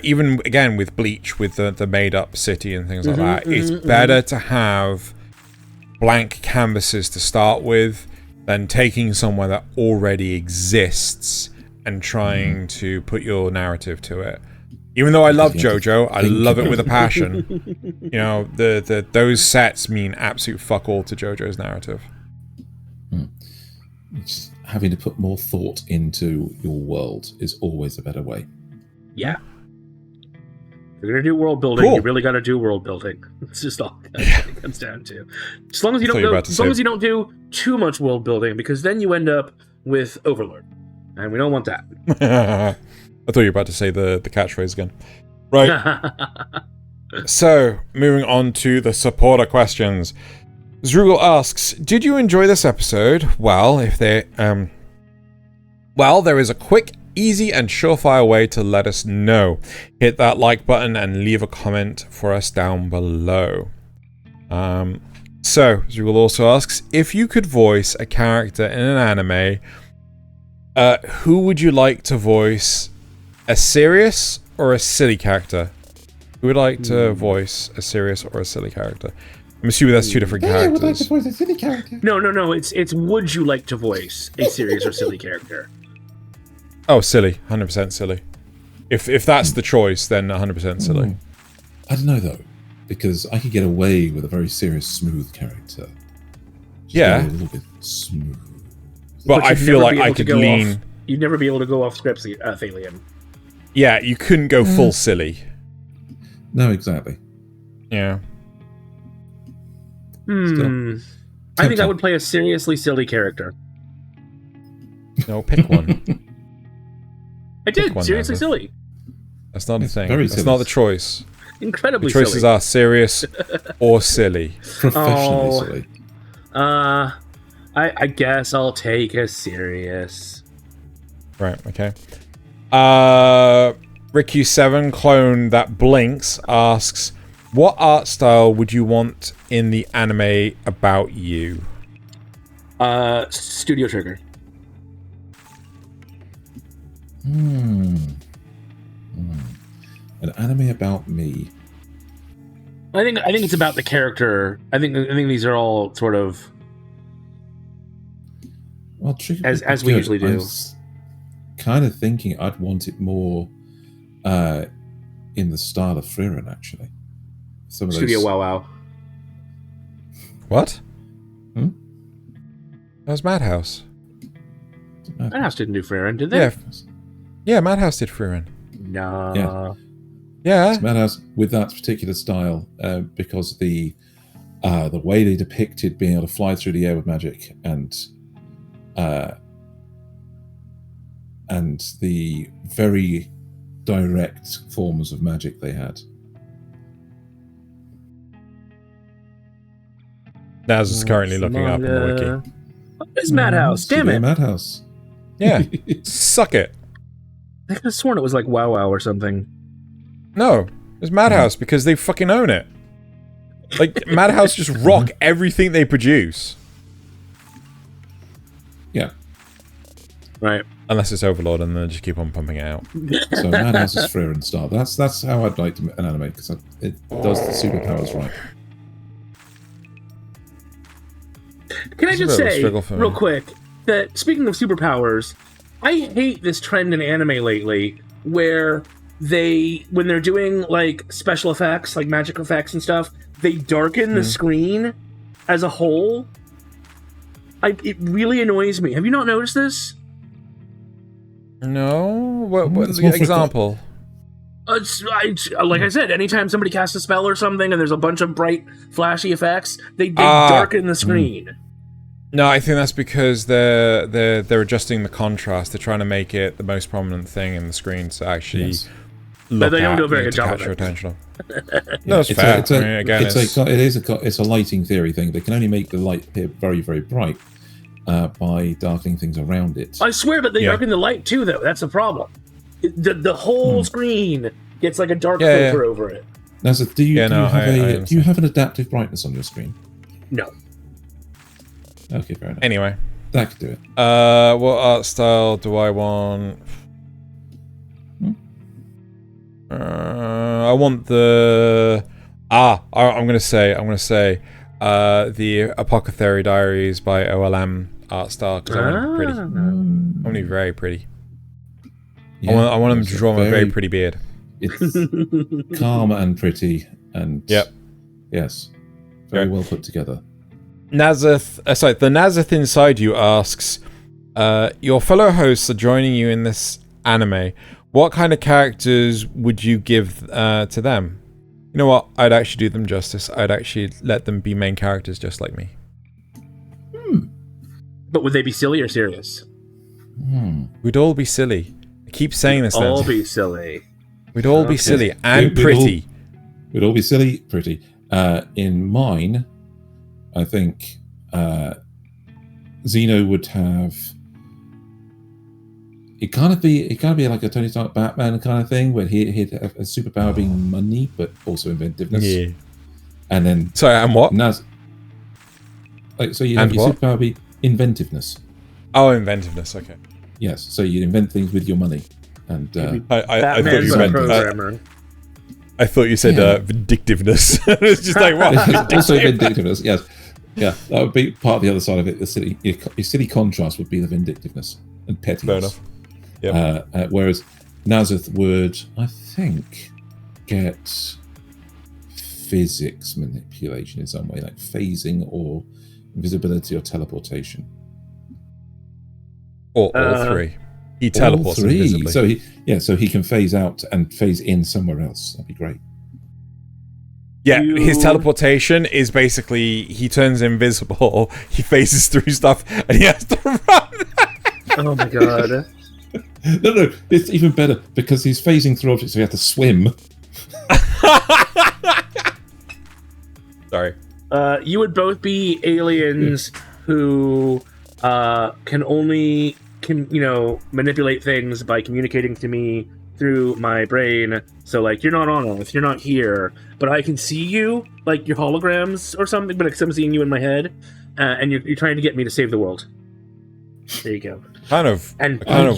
even again with Bleach, with the made-up city and things like that, it's better to have blank canvases to start with than taking somewhere that already exists and trying to put your narrative to it. Even though I love JoJo, I love it with a passion. You know, those sets mean absolute fuck all to JoJo's narrative. Just having to put more thought into your world is always a better way. Yeah. If you're gonna do world building, you really got to do world building. It's just all it comes down to. As long as you don't go, as long as you don't do too much world building, because then you end up with Overlord, and we don't want that. I thought you were about to say the catchphrase again. Right. So, moving on to the supporter questions. Zrugel asks, did you enjoy this episode? Well, if they there is a quick, easy, and surefire way to let us know. Hit that like button and leave a comment for us down below. So, Zrugel also asks, if you could voice a character in an anime, who would you like to voice? A serious or a silly character? Who would like to voice a serious or a silly character? I'm assuming that's two different characters. I would like to voice a silly character. No. It's would you like to voice a serious or silly character? Oh, silly. 100% silly. If that's the choice, then 100% silly. I don't know, though. Because I could get away with a very serious, smooth character. Yeah. A little bit smooth. But I feel like I could lean... You'd never be able to go off script, Thaylien. Yeah, you couldn't go full silly. No, exactly. Yeah. I think I would play a seriously silly character. No, pick one. I did. Seriously silly. That's not a thing. That's silly. not the choice. Incredibly the choices silly. are serious or silly. Professionally silly. I guess I'll take a serious. Right, okay. Riku7 clone that blinks asks, what art style would you want in the anime about you? Studio Trigger. An anime about me. I think it's about the character. I think these are all sort of as we usually do. I was kind of thinking I'd want it more in the style of Frieren, actually. Some of Studio those... Wow Wow. What? That was Madhouse. Madhouse didn't do Frieren, did they? Yeah, Madhouse did Frieren. No. Yeah. It's Madhouse with that particular style, because the way they depicted being able to fly through the air with magic and the very direct forms of magic they had. Naz is currently looking up on the wiki. It's Madhouse, damn it. Madhouse. Yeah. Suck it. I could have sworn it was like Wow Wow or something. No, it's Madhouse because they fucking own it. Like, Madhouse just rock everything they produce. Yeah. Right. Unless it's Overlord, and then just keep on pumping it out. So Madhouse is Freer and Star. That's how I'd like to an anime, because it does the superpowers right. Can I It's a just bit of a say, struggle for real me. quick, that speaking of superpowers, I hate this trend in anime lately where when they're doing like special effects, like magic effects and stuff, they darken the screen as a whole. It really annoys me. Have you not noticed this? No? What's It's the more for- example? Like I said, anytime somebody casts a spell or something and there's a bunch of bright, flashy effects, they darken the screen. No, I think that's because they're adjusting the contrast. They're trying to make it the most prominent thing in the screen to actually Yes. look But they don't at, do a very good to job catch of your it. attention. No, it's It's fair. a- I mean, again, it's a lighting theory thing. They can only make the light appear very, very bright by darkening things around it. I swear, but they darken the light too, though. That's the problem. The whole screen gets like a dark filter over it. Now, so do you have an adaptive brightness on your screen? No. Okay, fair enough. Anyway, That could do it. what art style do I want? I want the I'm gonna say the Apothecary Diaries by OLM art style, because I want them pretty. I want them very pretty. Yeah, I want them to draw a very pretty beard. It's calm and pretty, and yes, very well put together. Nasuth, the Nasuth inside you asks, your fellow hosts are joining you in this anime. What kind of characters would you give to them? You know what? I'd actually do them justice. I'd actually let them be main characters just like me. But would they be silly or serious? We'd all be silly. I keep saying this. All be silly. We'd all be silly and pretty. We'd all be silly, pretty. In mine, I think Xeno would have. It can't be like a Tony Stark Batman kind of thing, where he'd have a superpower being money, but also inventiveness. Yeah. And then And what? So you have your superpower be inventiveness. Oh, inventiveness. Okay. Yes. So you invent things with your money, and I thought you meant. programmer. I thought you said vindictiveness. It's just like what? also vindictiveness. Yes. Yeah, that would be part of the other side of it. Your silly contrast would be the vindictiveness and pettiness. Fair enough. Yep. Whereas Nasuth would, I think, get physics manipulation in some way, like phasing or invisibility or teleportation. Or all three. He teleports all three. invisibly. So he can phase out and phase in somewhere else. That'd be great. Yeah, his teleportation is basically he turns invisible, he phases through stuff, and he has to run. Oh my god. No, it's even better because he's phasing through objects, so he has to swim. Sorry. You would both be aliens who can manipulate things by communicating to me through my brain. So like, you're not on Earth, you're not here, but I can see you, like your holograms or something, but I'm seeing you in my head, and you're trying to get me to save the world. There you go. I kind of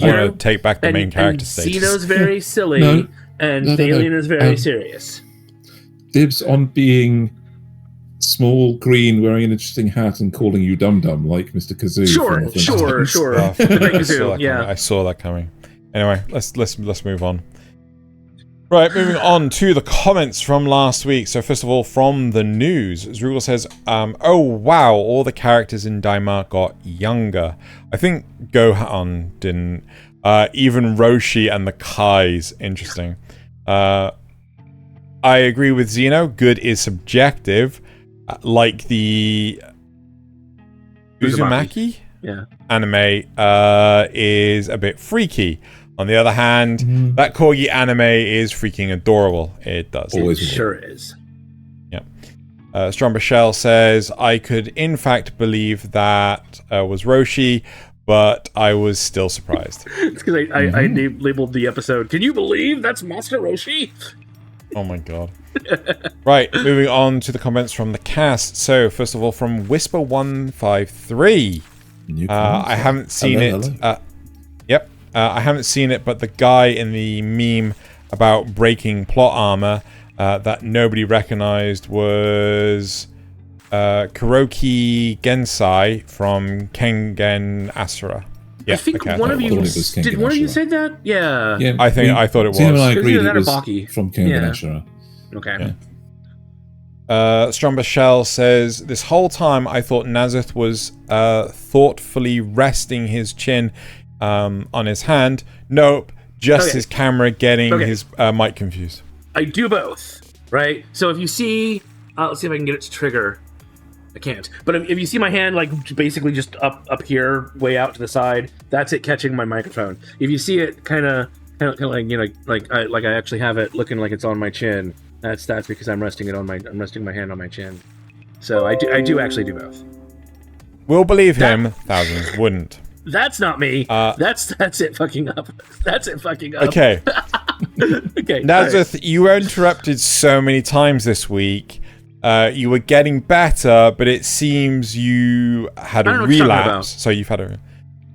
want to take back the main character status. Xeno's very silly, and Thaylien is very serious. Dibs on being small, green, wearing an interesting hat, and calling you Dum Dum like Mr. Kazoo. Sure. The big Kazoo, yeah. I saw that coming. Anyway, let's move on. Right, moving on to the comments from last week. So first of all, from the news, Zrugel says, oh wow, all the characters in Daima got younger. I think Gohan didn't. Even Roshi and the Kais. Interesting. I agree with Zeno. Good is subjective. Like the Uzumaki anime is a bit freaky. On the other hand, that Corgi anime is freaking adorable. It does. It sure is. Yeah. Stromber Shell says, I could in fact believe that was Roshi, but I was still surprised. It's because I labeled the episode, can you believe that's Master Roshi? Oh my god. Right, moving on to the comments from the cast. So, first of all, from Whisper153. I haven't seen it. I haven't seen it, but the guy in the meme about breaking plot armor that nobody recognized was Kuroki Gensai from Kengen Asura. Yeah, I think okay, one of you was did. One of you say that? Yeah. Yeah, I thought it was. Zeno and I It was agreed either it that or was Baki. from King Yeah. of Ashura. Okay. Yeah. Stromba Shell says, this whole time I thought Nasuth was thoughtfully resting his chin on his hand. Nope, just his camera getting his mic confused. I do both, right? So if you see, let's see if I can get it to trigger. I can't. But if you see my hand, like basically just up here, way out to the side, that's it catching my microphone. If you see it kind of like, you know, like I actually have it looking like it's on my chin, that's because I'm resting my hand on my chin. So I do actually do both. We'll believe him. Thousands wouldn't. That's not me. That's it fucking up. That's it fucking up. Okay. Okay. Nasuth, you were interrupted so many times this week. You were getting better, but it seems you had a relapse. So you've had a...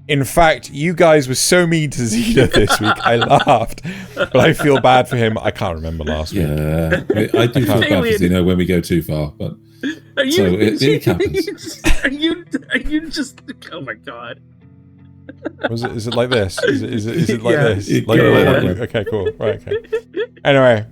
In fact, you guys were so mean to Zeta this week. I laughed, but I feel bad for him. I can't remember last week. Yeah, I do feel bad for Zeno when we go too far, but it happens. Are you just? Oh my god! Is it like this? Is it like Yeah. this? Yeah. Okay, cool. Right. Okay. Anyway,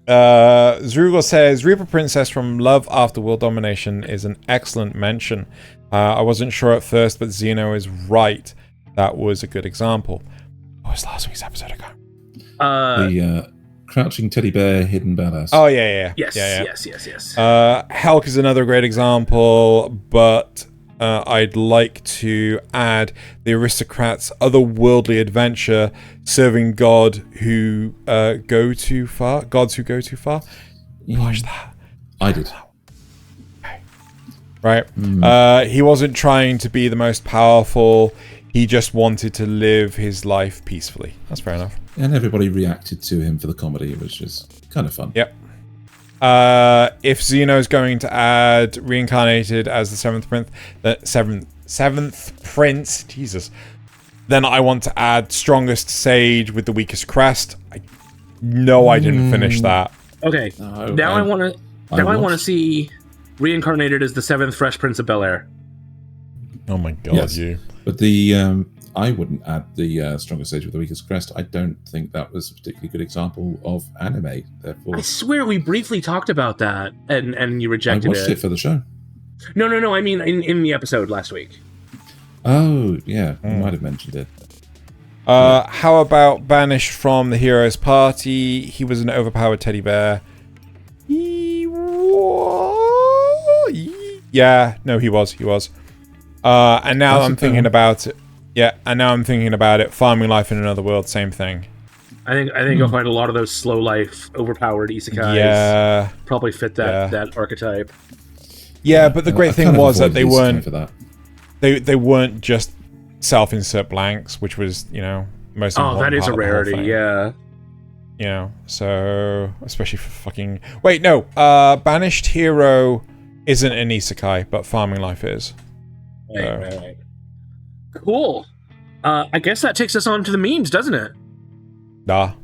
Zrugel says Reaper Princess from Love After World Domination is an excellent mention. I wasn't sure at first, but Zeno is right. That was a good example. What was last week's episode ago? The crouching teddy bear, hidden badass. Oh yeah. Yes. Helk is another great example, but I'd like to add the aristocrats' otherworldly adventure, serving gods who go too far. Watch that. I did. Right. He wasn't trying to be the most powerful. He just wanted to live his life peacefully. That's fair enough. And everybody reacted to him for the comedy, which is kind of fun. Yep. If Zeno's going to add reincarnated as the seventh prince, Jesus, then I want to add strongest sage with the weakest crest. I didn't finish that. Okay. Now I want to see reincarnated as the 7th Fresh Prince of Bel-Air. Oh my god, Yes. you. But the I wouldn't add the strongest sage with the weakest crest. I don't think that was a particularly good example of anime. Therefore, I swear we briefly talked about that, and you I rejected watched it for the show. No. I mean, in the episode last week. Oh, yeah. You might have mentioned it. How about banished from the hero's party? He was an overpowered teddy bear. He was. And now I'm thinking about it. Yeah, and now I'm thinking about it. Farming life in another world, same thing. I think you'll find a lot of those slow life, overpowered isekais. Yeah, probably fit that archetype. Yeah, but the great thing was that they weren't. For that. They weren't just self-insert blanks, which was most. Oh, that is a rarity. Yeah. So especially for fucking. Wait, no. Banished hero isn't an isekai, but farming life is. Right. Cool. I guess that takes us on to the memes, doesn't it? Nah.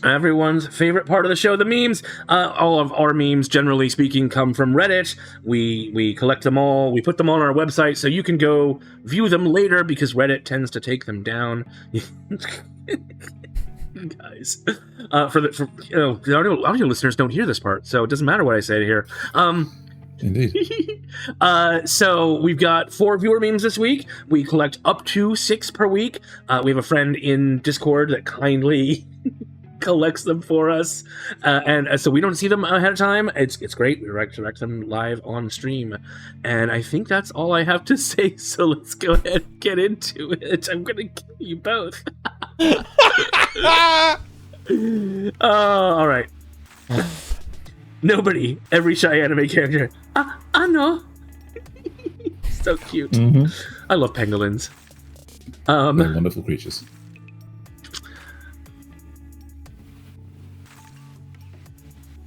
Everyone's favorite part of the show, the memes. All of our memes, generally speaking, come from Reddit. We collect them all. We put them on our website so you can go view them later because Reddit tends to take them down. Guys, the audio listeners don't hear this part, so it doesn't matter what I say here. Indeed. So we've got 4 viewer memes this week. We collect up to 6 per week. We have a friend in Discord that kindly collects them for us, and so we don't see them ahead of time. It's great. We direct them live on stream, and I think that's all I have to say. So let's go ahead and get into it. I'm gonna kill you both. All right. Nobody, every shy anime character. I know. So cute. Mm-hmm. I love pangolins. They're wonderful creatures.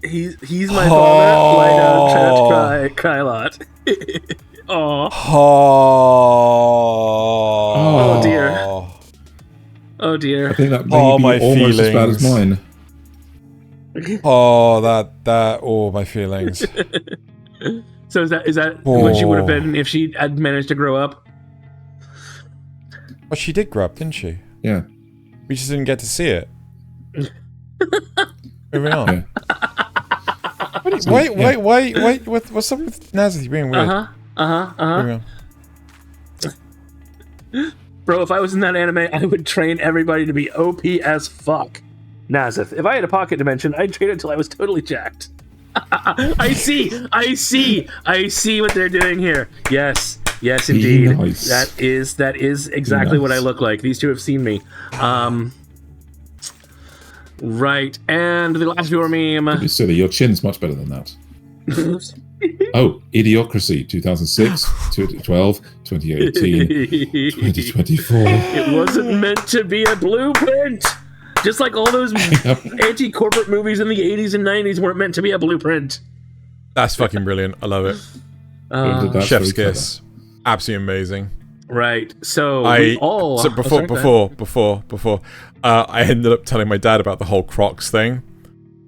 He's my father. Lie down, trapped, cry a lot. Aww. Oh Oh dear. Oh dear. I think that may Oh, be my almost as bad as feelings. mine. Oh, my feelings. So is that what she would have been if she had managed to grow up? Well, she did grow up, didn't she? Yeah. We just didn't get to see it. Moving on. Yeah. Wait, what's up with Nasuth? You're being weird. Moving on. Bro, if I was in that anime, I would train everybody to be OP as fuck. Nasuth. If I had a pocket dimension, I'd train it until I was totally jacked. I see what they're doing here. Yes, indeed. Nice. That is exactly what I look like. These two have seen me. Right, and the last viewer meme. Don't be silly. Your chin's much better than that. Oh, Idiocracy, 2006, 2012, 2018, 2024. It wasn't meant to be a blueprint. Just like all those anti-corporate movies in the 80s and 90s weren't meant to be a blueprint. That's fucking brilliant. I love it. That's Chef's very kiss. Absolutely amazing. Right. So before I ended up telling my dad about the whole Crocs thing.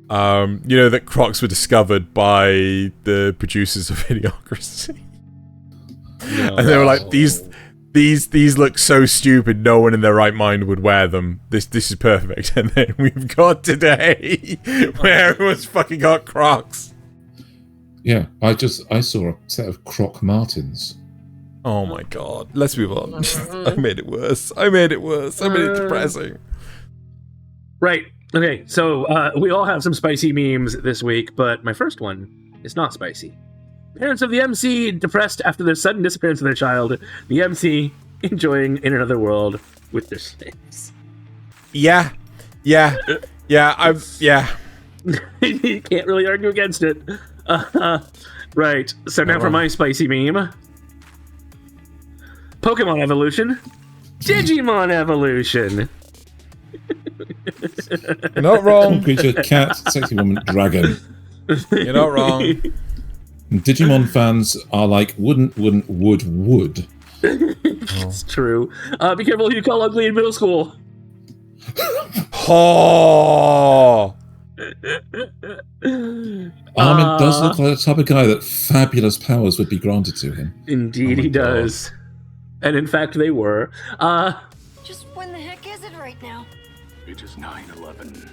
You know that Crocs were discovered by the producers of Idiocracy. No. And they were like, these look so stupid, no one in their right mind would wear them. This is perfect. And then we've got today where everyone's fucking got Crocs. Yeah, I saw a set of Croc Martens. Oh my god. Let's move on. I made it worse. I made it depressing. Right. Okay, so we all have some spicy memes this week, but my first one is not spicy. Parents of the MC depressed after the sudden disappearance of their child. The MC enjoying in another world with their slaves. Yeah. You can't really argue against it. Right. So now for my spicy meme. Pokemon evolution. Digimon evolution. You're not wrong. Creature, cat, sexy woman, dragon. You're not wrong. Digimon fans are like would. It's true. Be careful who you call ugly in middle school. Oh. Armin does look like the type of guy that fabulous powers would be granted to him. Indeed, he does. And in fact, they were. Just when the heck is it right now? It is 9/11.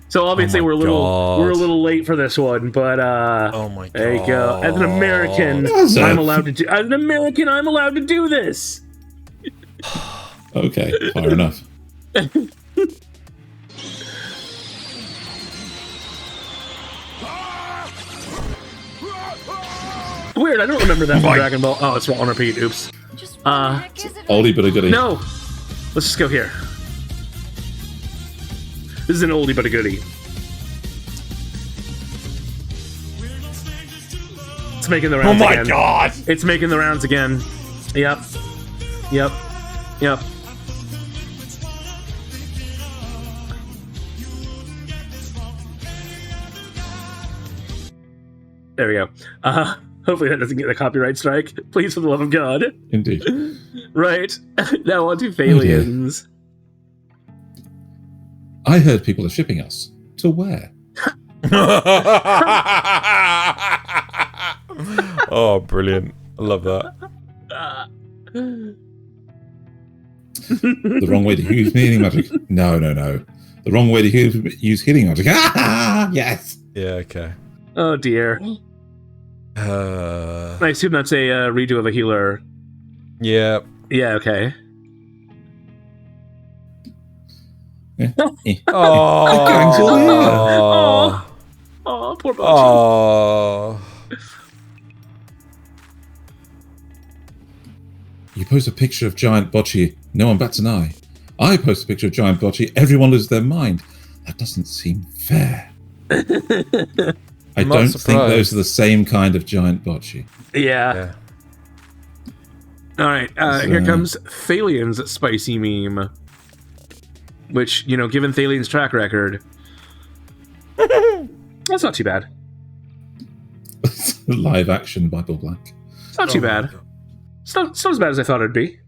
So obviously we're a little late for this one, but oh my god. There you go. As an American, I'm allowed to do this. Okay, fair enough. Weird, I don't remember that from Dragon Ball. Oh, it's on repeat. Oops. Just when the heck is it? Oldie but a goodie. No. Let's just go here. This is an oldie but a goodie. It's making the rounds again. Oh my god! It's making the rounds again. Yep. There we go. Hopefully that doesn't get a copyright strike. Please, for the love of God. Indeed. Right. Now on to Thayliens. I heard people are shipping us. To where? Oh, brilliant. I love that. The wrong way to use healing magic. No. The wrong way to use healing magic. Yes. Yeah, okay. Oh dear. I assume that's a redo of a healer. Yeah. Yeah, okay. Yeah. Oh. Oh, poor Bocce. Oh. You post a picture of giant bocce, no one bats an eye. I post a picture of giant bocce, everyone loses their mind. That doesn't seem fair. I don't think those are the same kind of giant bocce. Yeah. All right, here comes Thaylien's spicy meme. Which, you know, given Thaylien's track record, that's not too bad. Live action Bible Black. It's not too bad. It's not as bad as I thought it'd be.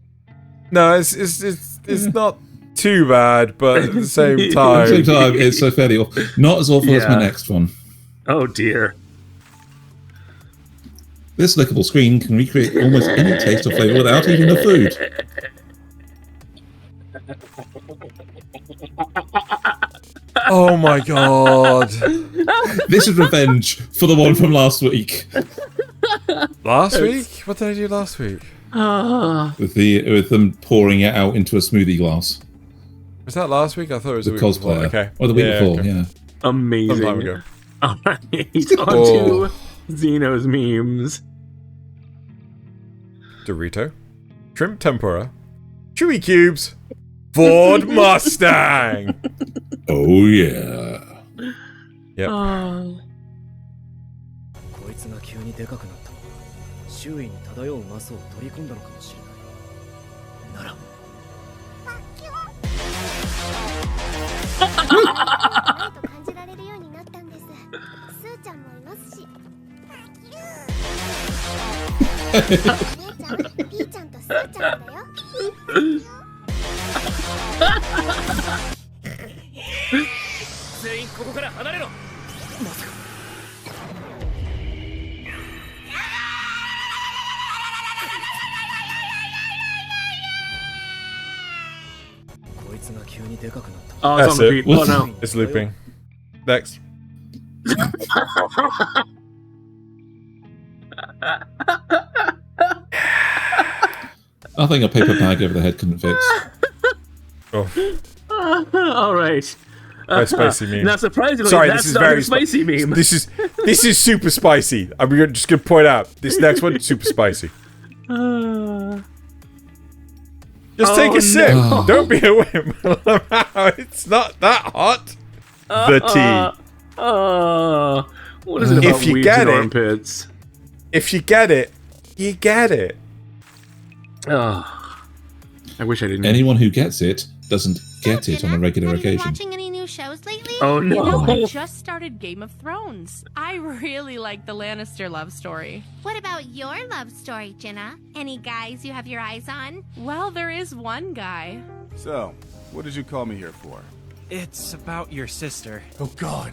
No, it's not too bad, but at the same At the time, same time, it's so fairly awful. Not as awful as my next one. Oh dear. This lickable screen can recreate almost any taste or flavor without eating the food. oh my god. This is revenge for the one from last week. Last week? What did I do last week? With them pouring it out into a smoothie glass. Was that last week? I thought it was The the week before. cosplayer. Okay. Or the week before, okay. yeah. Amazing. Some time ago. All right, on to Xeno's memes. Dorito, shrimp tempura, chewy cubes, Ford Mustang. Oh yeah. Yep. こいつが急にでかくなったのは周囲に漂うマスを取り込んだのかもしれない。なら。と感じられるようになったんです。スーちゃんもいますし。お姉ちゃん、ピーちゃんとスーちゃんだよ。全員ここから離れろ。まさか。こいつが急にでかくなった。 Oh, it's That's on it. repeat. Oh no. It's looping. Next. Nothing a paper bag over the head couldn't fix. Oh, All right. very spicy meme. Now, surprisingly, Sorry, that's this is not very a spicy meme. This is super spicy. I'm just gonna point out this next one super spicy. Just take a sip. no. Don't be a wimp. It's not that hot. The tea. What is it about If you weeds get and it- armpits? If you get it, you get it. Oh, I wish I didn't. Anyone who gets it doesn't get it on a regular Have you been occasion. watching any new shows lately? Oh You know, I no. just started Game of Thrones. I really like the Lannister love story. What about your love story, Jenna? Any guys you have your eyes on? Well, there is one guy. So, what did you call me here for? It's about your sister. Oh God.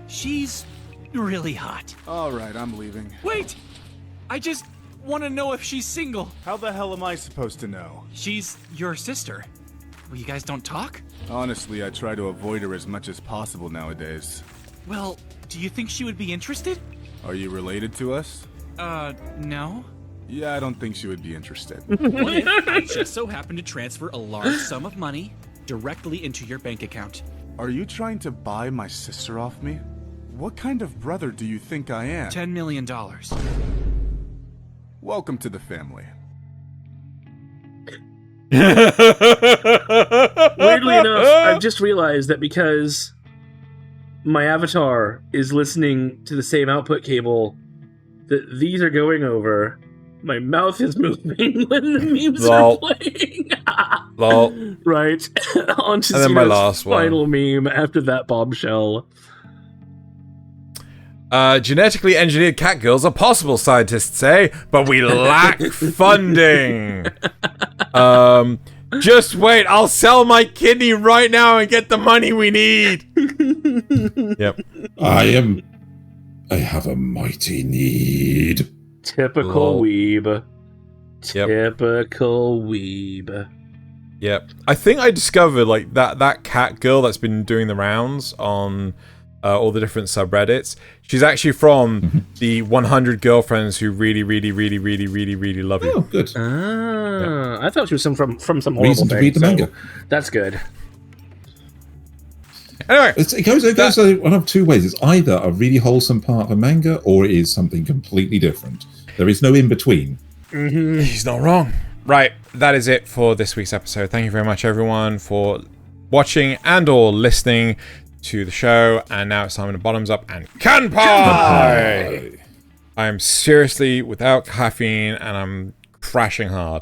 She's really hot. All right, I'm leaving. Wait! I just want to know if she's single. How the hell am I supposed to know? She's your sister. Well, you guys don't talk? Honestly, I try to avoid her as much as possible nowadays. Well, do you think she would be interested? Are you related to us? No. Yeah, I don't think she would be interested. What if I just so happen to transfer a large sum of money directly into your bank account? Are you trying to buy my sister off me? What kind of brother do you think I am? $10 million. Welcome to the family. Weirdly enough, I've just realized that because my avatar is listening to the same output cable that these are going over, my mouth is moving when the memes Lol. are playing. Lol. Right. On to And then my Xeno's last one. final meme after that bombshell. Genetically engineered cat girls are possible, scientists say, but we lack funding. Just wait, I'll sell my kidney right now and get the money we need. Yep. I have a mighty need. Typical Lol. weeb. Yep. Typical weeb. Yep. I think I discovered like that cat girl that's been doing the rounds on all the different subreddits. She's actually from the 100 girlfriends who really, really, really, really, really, really love you. Oh, good. I thought she was from some horrible Reason to thing, read the so manga. That's good. Anyway, It goes one of two ways. It's either a really wholesome part of a manga, or it is something completely different. There is no in between. he's not wrong. Right, that is it for this week's episode. Thank you very much, everyone, for watching and or listening to the show. And now it's time to bottoms up and Kanpai! I am seriously without caffeine and I'm crashing hard.